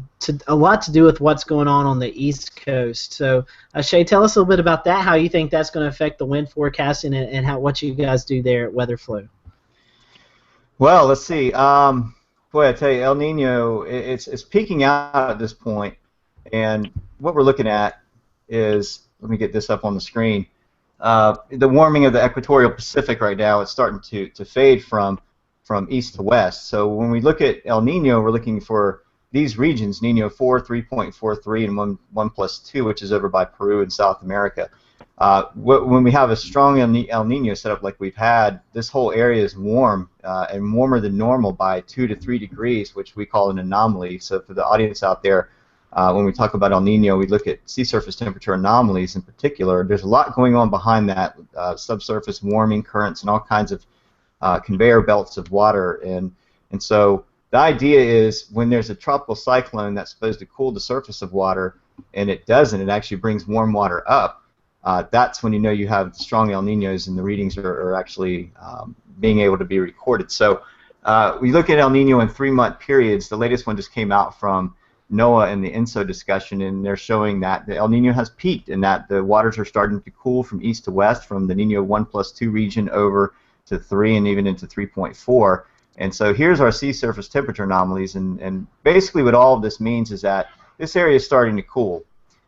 a lot to do with what's going on the East Coast. So, Shea, tell us a little bit about that, how you think that's going to affect the wind forecasting and what you guys do there at WeatherFlow. Well, let's see. Boy, I tell you, El Nino, it's peaking out at this point, and what we're looking at is, let me get this up on the screen, the warming of the equatorial Pacific right now is starting to fade from east to west. So when we look at El Nino, we're looking for these regions, Nino 4, 3.43, and 1+2, which is over by Peru and South America. When we have a strong El Nino setup like we've had, this whole area is warm and warmer than normal by 2 to 3 degrees, which we call an anomaly. So for the audience out there, when we talk about El Nino, we look at sea surface temperature anomalies in particular. There's a lot going on behind that, subsurface warming, currents, and all kinds of conveyor belts of water, and so the idea is when there's a tropical cyclone that's supposed to cool the surface of water, and it doesn't, it actually brings warm water up. That's when you have strong El Ninos, and the readings are actually being able to be recorded. So we look at El Nino in 3-month periods. The latest one just came out from NOAA in the INSO discussion, and they're showing that the El Nino has peaked and that the waters are starting to cool from east to west, from the Nino 1+2 region over to 3 and even into 3.4. And so here's our sea surface temperature anomalies, and basically what all of this means is that this area is starting to cool,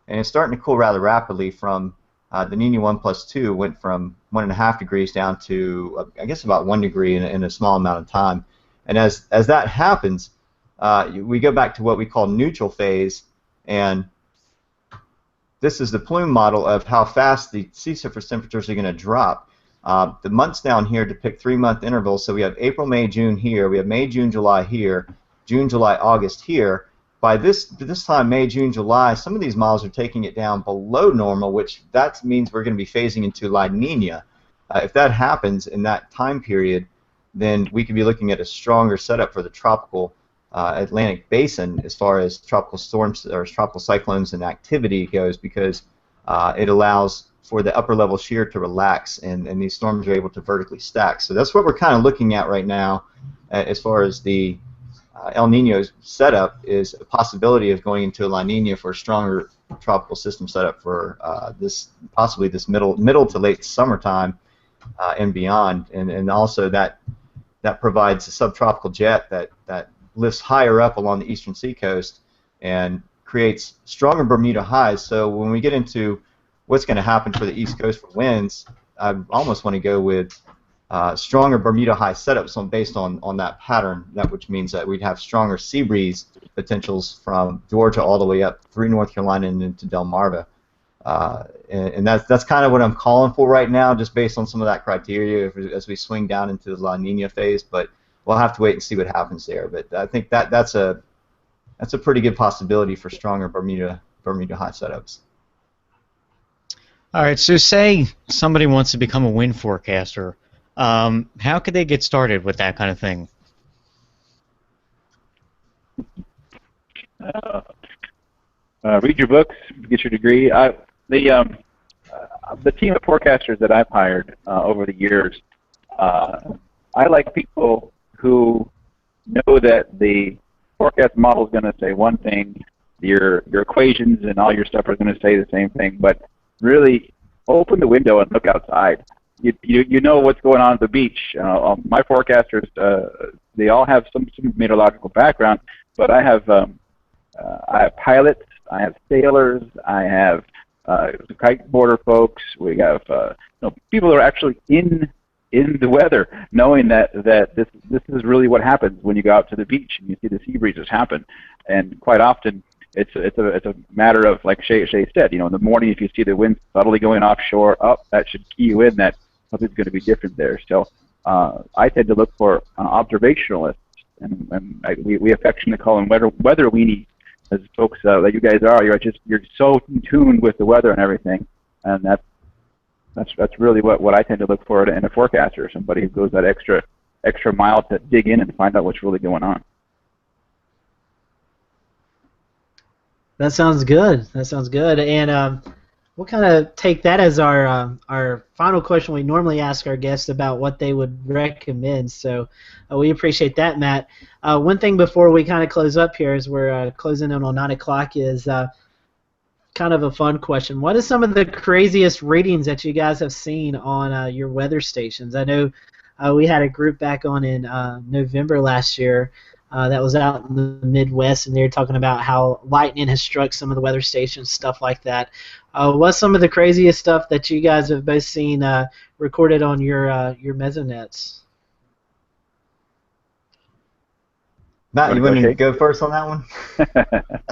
and it's starting to cool rather rapidly. From the Nino 1+2 went from 1.5 degrees down to I guess about 1 degree in a small amount of time. And as that happens, we go back to what we call neutral phase, and this is the plume model of how fast the sea surface temperatures are going to drop. The months down here depict 3-month intervals, so we have April, May, June here, we have May, June, July here, June, July, August here. By this time, May, June, July, some of these models are taking it down below normal, which that means we're going to be phasing into La Nina. If that happens in that time period, then we could be looking at a stronger setup for the tropical Atlantic basin as far as tropical storms or tropical cyclones and activity goes, because it allows for the upper level shear to relax, and these storms are able to vertically stack. So that's what we're kind of looking at right now as far as the El Nino setup, is a possibility of going into a La Nina for a stronger tropical system setup for possibly this middle to late summertime and beyond, and also that provides a subtropical jet that lifts higher up along the eastern seacoast and creates stronger Bermuda highs. So when we get into what's going to happen for the East Coast for winds, I almost want to go with stronger Bermuda high setups based on that pattern, which means that we'd have stronger sea breeze potentials from Georgia all the way up through North Carolina and into Delmarva. And that's kind of what I'm calling for right now, just based on some of that criteria as we swing down into the La Nina phase. But we'll have to wait and see what happens there. But I think that's a pretty good possibility for stronger Bermuda high setups. All right, so say somebody wants to become a wind forecaster. How could they get started with that kind of thing? Read your books, get your degree. The team of forecasters that I've hired over the years, I like people who know that the forecast model is going to say one thing, your equations and all your stuff are going to say the same thing, but really open the window and look outside. You know what's going on at the beach. My forecasters, they all have some meteorological background, but I have pilots, I have sailors, I have kiteboarder folks. We have people who are actually in the weather, knowing that this is really what happens when you go out to the beach and you see the sea breezes happen. And quite often, it's a matter of, like Shea said, in the morning if you see the wind subtly going offshore, that should key you in that something's going to be different there. So I tend to look for observationalists, and we affectionately call them weather weenies, as folks that you guys are. You're so in tune with the weather and everything, and that's really what I tend to look for in a forecaster, somebody who goes that extra mile to dig in and find out what's really going on. That sounds good. That sounds good. And we'll kind of take that as our final question. We normally ask our guests about what they would recommend. So we appreciate that, Matt. One thing before we kind of close up here, as we're closing in on 9 o'clock, is kind of a fun question. What is some of the craziest readings that you guys have seen on your weather stations? I know we had a group back on in November last year that was out in the Midwest, and they were talking about how lightning has struck some of the weather stations, stuff like that. What's some of the craziest stuff that you guys have both seen recorded on your Mesonets? Matt, you want to go first on that one?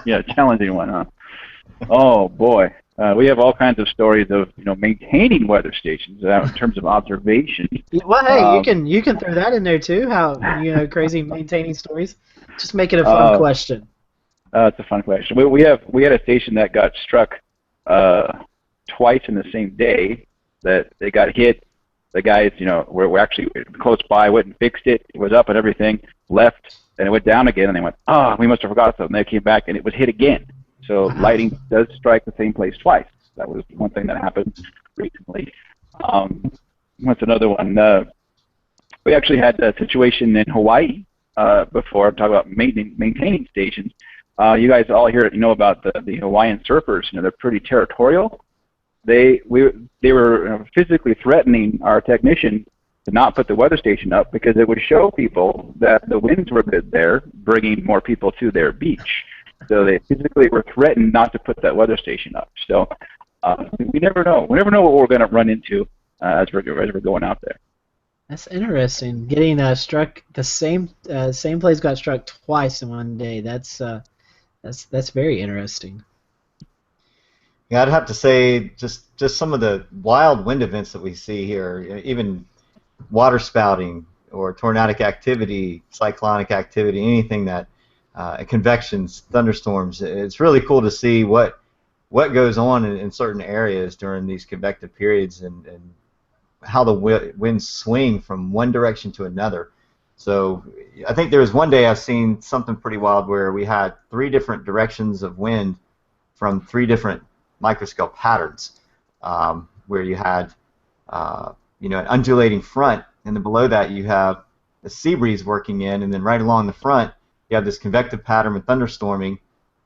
Yeah, challenging one, huh? Oh boy, we have all kinds of stories of maintaining weather stations in terms of observation. Well, hey, you can throw that in there too. How crazy maintaining stories. Just make it a fun question. It's a fun question. We had a station that got struck twice in the same day. That they got hit. The guys, were actually close by, went and fixed it. It was up and everything. Left and it went down again, and they went, we must have forgot something. They came back and it was hit again. So lightning does strike the same place twice. That was one thing that happened recently. What's another one? We actually had a situation in Hawaii before. I'm talking about maintaining stations. You guys all here know about the Hawaiian surfers. They're pretty territorial. They were physically threatening our technician to not put the weather station up because it would show people that the winds were good there, bringing more people to their beach. So they physically were threatened not to put that weather station up. So we never know. We never know what we're going to run into as we're going out there. That's interesting. Getting struck, the same place got struck twice in one day. That's very interesting. Yeah, I'd have to say just some of the wild wind events that we see here, even water spouting or tornadic activity, cyclonic activity, anything that convections, thunderstorms. It's really cool to see what goes on in certain areas during these convective periods and how the winds swing from one direction to another. So I think there was one day I've seen something pretty wild where we had 3 different directions of wind from 3 different microscale patterns, where you had an undulating front, and then below that you have a sea breeze working in, and then right along the front you have this convective pattern with thunderstorming,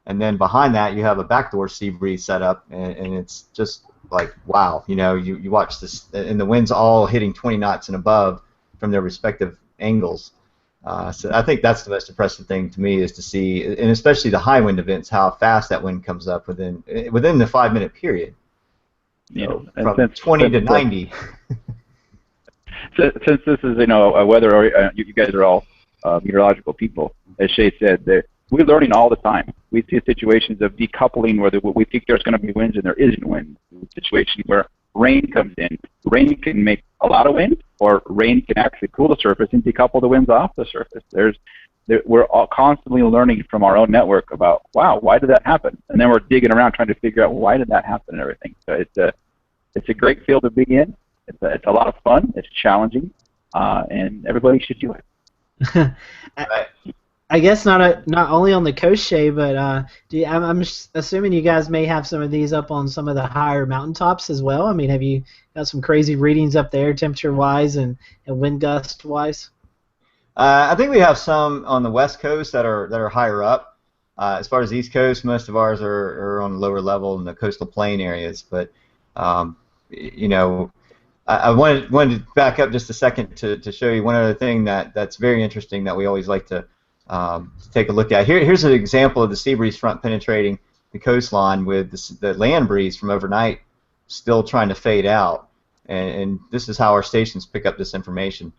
and then behind that you have a backdoor sea breeze set up, and it's just like, wow, you watch this, and the wind's all hitting 20 knots and above from their respective angles. So I think that's the most impressive thing to me, is to see, and especially the high wind events, how fast that wind comes up within the 5-minute period. So from 20 to 90. Since this is a weather, you guys are all meteorological people, as Shea said, we're learning all the time. We see situations of decoupling where we think there's going to be winds and there isn't wind. Situations where rain comes in. Rain can make a lot of wind, or rain can actually cool the surface and decouple the winds off the surface. We're all constantly learning from our own network about, wow, why did that happen? And then we're digging around trying to figure out, why did that happen and everything. So it's a great field to be in. It's a lot of fun. It's challenging. and everybody should do it. Right. I guess not only on the coast, Shea, but I'm assuming you guys may have some of these up on some of the higher mountaintops as well. I mean, have you got some crazy readings up there, temperature-wise and wind gust-wise? I think we have some on the west coast that are higher up. As far as the east coast, most of ours are on the lower level in the coastal plain areas. But you know, I wanted to back up just a second to show you one other thing that's very interesting that we always like to take a look at. Here's an example of the sea breeze front penetrating the coastline with the land breeze from overnight still trying to fade out. And this is how our stations pick up this information.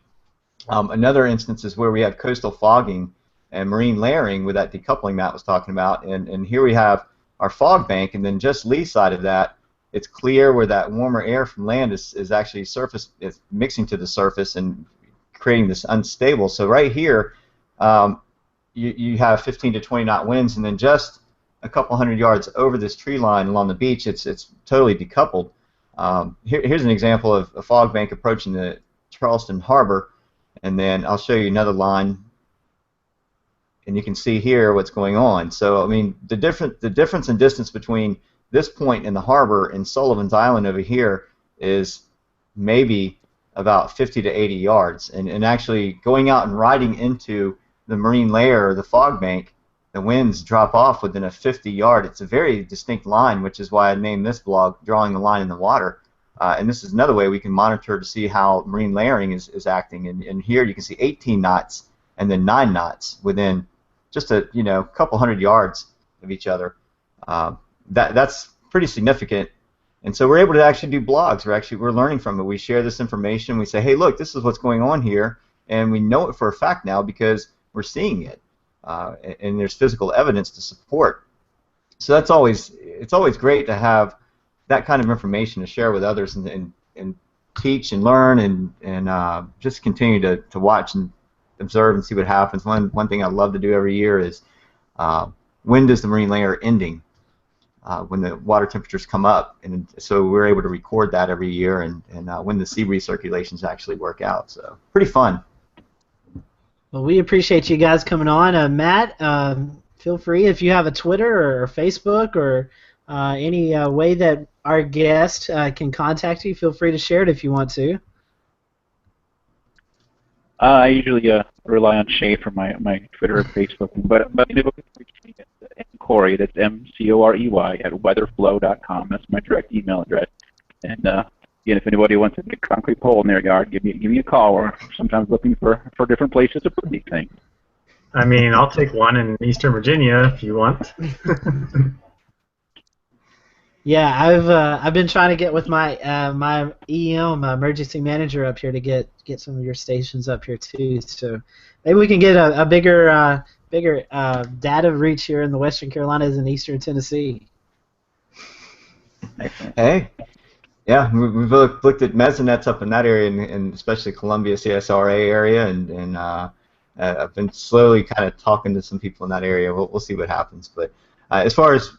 Another instance is where we have coastal fogging and marine layering with that decoupling Matt was talking about. And here we have our fog bank, and then just lee side of that, it's clear where that warmer air from land is actually is mixing to the surface and creating this unstable. So right here, you have 15 to 20 knot winds, and then just a couple hundred yards over this tree line along the beach, it's totally decoupled. Here's an example of a fog bank approaching the Charleston Harbor, and then I'll show you another line, and you can see here what's going on. So I mean, the difference in distance between this point in the harbor and Sullivan's Island over here is maybe about 50 to 80 yards, and actually going out and riding into the marine layer or the fog bank, the winds drop off within a 50-yard. It's a very distinct line, which is why I named this blog Drawing the Line in the Water. And this is another way we can monitor to see how marine layering is acting. And here you can see 18 knots and then 9 knots within just a couple hundred yards of each other. That's pretty significant. And so we're able to actually do blogs. We're learning from it. We share this information. We say, hey, look, this is what's going on here, and we know it for a fact now because we're seeing it, and there's physical evidence to support. So it's always great to have that kind of information to share with others and teach and learn and just continue to watch and observe and see what happens. One thing I love to do every year is when does the marine layer ending? When the water temperatures come up, and so we're able to record that every year, and when the sea breeze circulations actually work out. So pretty fun. Well, we appreciate you guys coming on. Matt, feel free if you have a Twitter or Facebook or any way that our guest can contact you, feel free to share it if you want to. I usually rely on Shea for my Twitter and Facebook, but able to reach me at Corey, that's MCOREY at WeatherFlow.com. That's my direct email address. And again, if anybody wants a big concrete pole in their yard, give me a call. Or sometimes looking for different places to put these things. I mean, I'll take one in Eastern Virginia if you want. Yeah, I've been trying to get with my my EM emergency manager up here to get some of your stations up here too. So maybe we can get a bigger data reach here in the Western Carolinas and Eastern Tennessee. Hey, yeah, we've looked at Mesonets up in that area, and especially Columbia CSRA area, and I've been slowly kind of talking to some people in that area. We'll see what happens. But as far as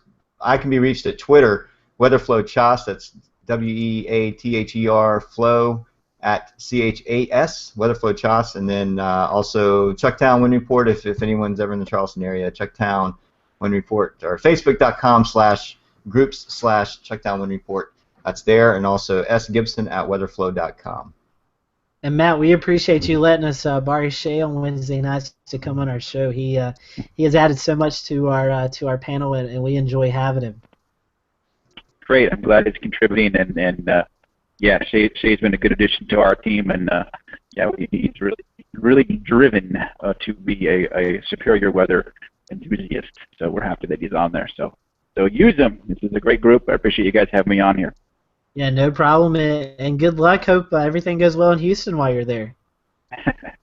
I can be reached at Twitter, WeatherFlow Chas, that's WEATHER Flow at CHAS, WeatherFlow Chas, and then also Chucktown Wind Report if anyone's ever in the Charleston area, Chucktown Wind Report, or Facebook.com/groups/Chucktown Wind Report. That's there, and also Gibson at WeatherFlow.com. And Matt, we appreciate you letting us borrow Shea on Wednesday nights to come on our show. He has added so much to our panel, and we enjoy having him. Great, I'm glad it's contributing, and yeah, Shea's been a good addition to our team, and yeah, he's really driven to be a superior weather enthusiast. So we're happy that he's on there. So use him. This is a great group. I appreciate you guys having me on here. Yeah, no problem, and good luck. Hope everything goes well in Houston while you're there.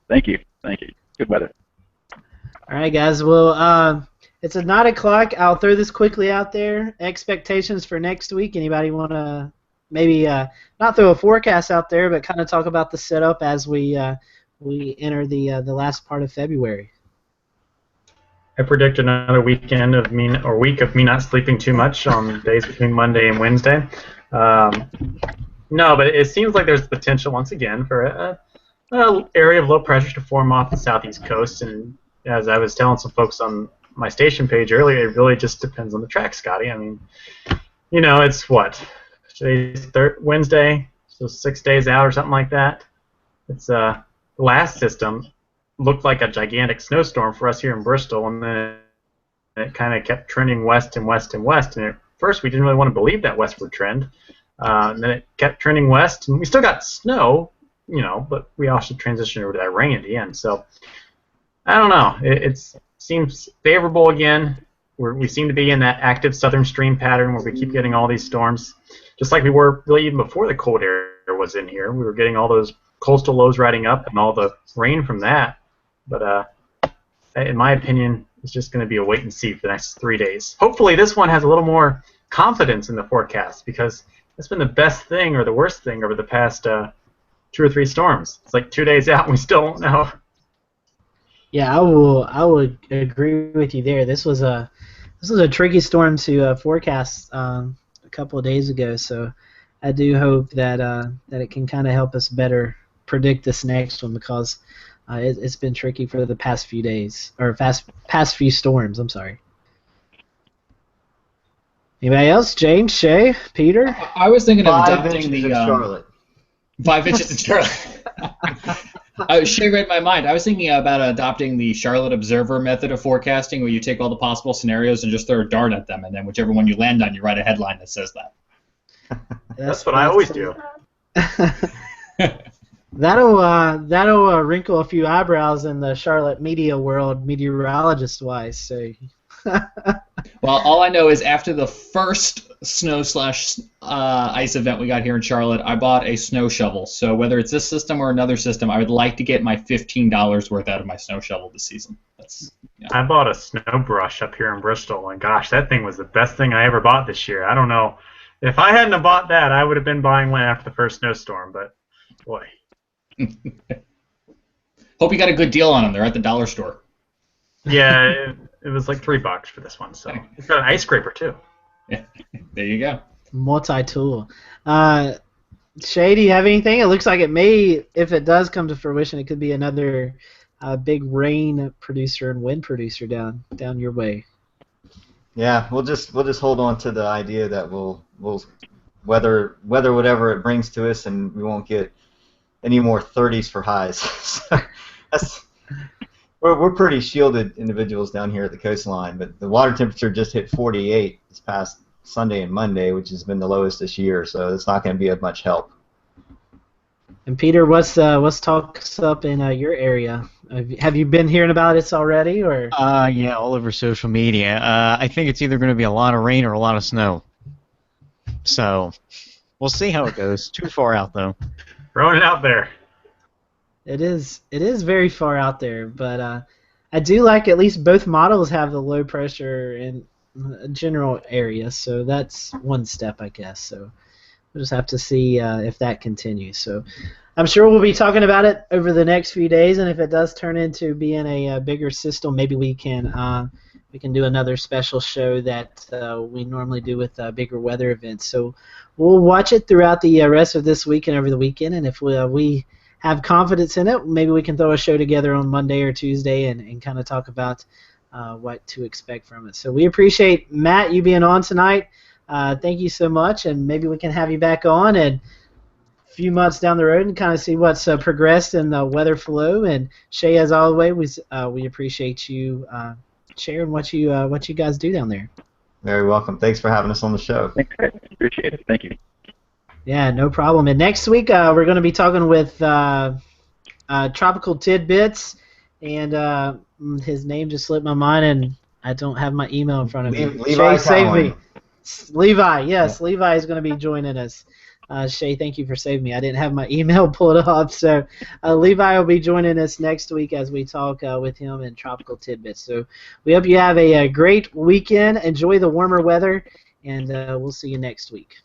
Thank you. Good weather. All right, guys. Well, it's at 9 o'clock. I'll throw this quickly out there. Expectations for next week. Anybody want to maybe not throw a forecast out there, but kind of talk about the setup as we enter the last part of February? I predict another week of me not sleeping too much on days between Monday and Wednesday. No, but it seems like there's potential once again for area of low pressure to form off the southeast coast, and as I was telling some folks on my station page earlier, it really just depends on the track, Scotty. I mean, it's what? Today's Wednesday, so 6 days out or something like that. It's the last system looked like a gigantic snowstorm for us here in Bristol, and then it kind of kept trending west and west and west. And at first, we didn't really want to believe that westward trend. And then it kept trending west, and we still got snow, but we also transitioned over to that rain at the end. So I don't know. It seems favorable again. We seem to be in that active southern stream pattern where we keep getting all these storms, just like we were really even before the cold air was in here. We were getting all those coastal lows riding up and all the rain from that. But in my opinion, it's just going to be a wait and see for the next 3 days. Hopefully this one has a little more confidence in the forecast, because it's been the best thing or the worst thing over the past 2 or 3 storms. It's like 2 days out and we still don't know. Yeah, I would agree with you there. This was a tricky storm to forecast a couple of days ago, so I do hope that it can kind of help us better predict this next one, because it's been tricky for the past few days, or past few storms. I'm sorry. Anybody else? James, Shea, Peter? I was thinking of 5 adopting inches the in Charlotte. 5 inches in Charlotte. Shea read my mind. I was thinking about adopting the Charlotte Observer method of forecasting, where you take all the possible scenarios and just throw a dart at them, and then whichever one you land on, you write a headline that says that. That's what I always do. That'll wrinkle a few eyebrows in the Charlotte media world, meteorologist-wise. So. Well, all I know is after the first snow/ice event we got here in Charlotte, I bought a snow shovel. So whether it's this system or another system, I would like to get my $15 worth out of my snow shovel this season. I bought a snow brush up here in Bristol, and gosh, that thing was the best thing I ever bought this year. I don't know. If I hadn't have bought that, I would have been buying one after the first snowstorm, but boy. Hope you got a good deal on them. They're at the dollar store. Yeah, it was like $3 for this one, so it's got an ice scraper too. Yeah, there you go. Multi-tool. Shea, do you have anything? It looks like it may, if it does come to fruition, it could be another big rain producer and wind producer down your way. Yeah, we'll just hold on to the idea that we'll weather whatever it brings to us, and we won't get any more 30s for highs. So we're pretty shielded individuals down here at the coastline, but the water temperature just hit 48 this past Sunday and Monday, which has been the lowest this year, so it's not going to be of much help. And Peter, what's talks up in your area? Have you been hearing about it already, or? Yeah, all over social media. I think it's either going to be a lot of rain or a lot of snow. So we'll see how it goes. Too far out, though. Throwing it out there. It is very far out there, but I do like at least both models have the low pressure in general area, so that's one step, I guess. So we'll just have to see if that continues. So I'm sure we'll be talking about it over the next few days, and if it does turn into being a bigger system, maybe we can do another special show that we normally do with bigger weather events. So we'll watch it throughout the rest of this week and over the weekend, and if we have confidence in it, maybe we can throw a show together on Monday or Tuesday and kind of talk about what to expect from it. So we appreciate, Matt, you being on tonight. Thank you so much, and maybe we can have you back on and a few months down the road and kind of see what's progressed in the WeatherFlow. And Shea, as always, we appreciate you sharing what you guys do down there. Very welcome. Thanks for having us on the show. Thanks, guys. Appreciate it. Thank you. Yeah, no problem. And next week we're going to be talking with Tropical Tidbits, and his name just slipped my mind, and I don't have my email in front of me. Levi, Shea, save me. Cowan. Levi, yes, Yeah. Levi is going to be joining us. Shea, thank you for saving me. I didn't have my email pulled up, so Levi will be joining us next week as we talk with him and Tropical Tidbits. So we hope you have a great weekend. Enjoy the warmer weather, and we'll see you next week.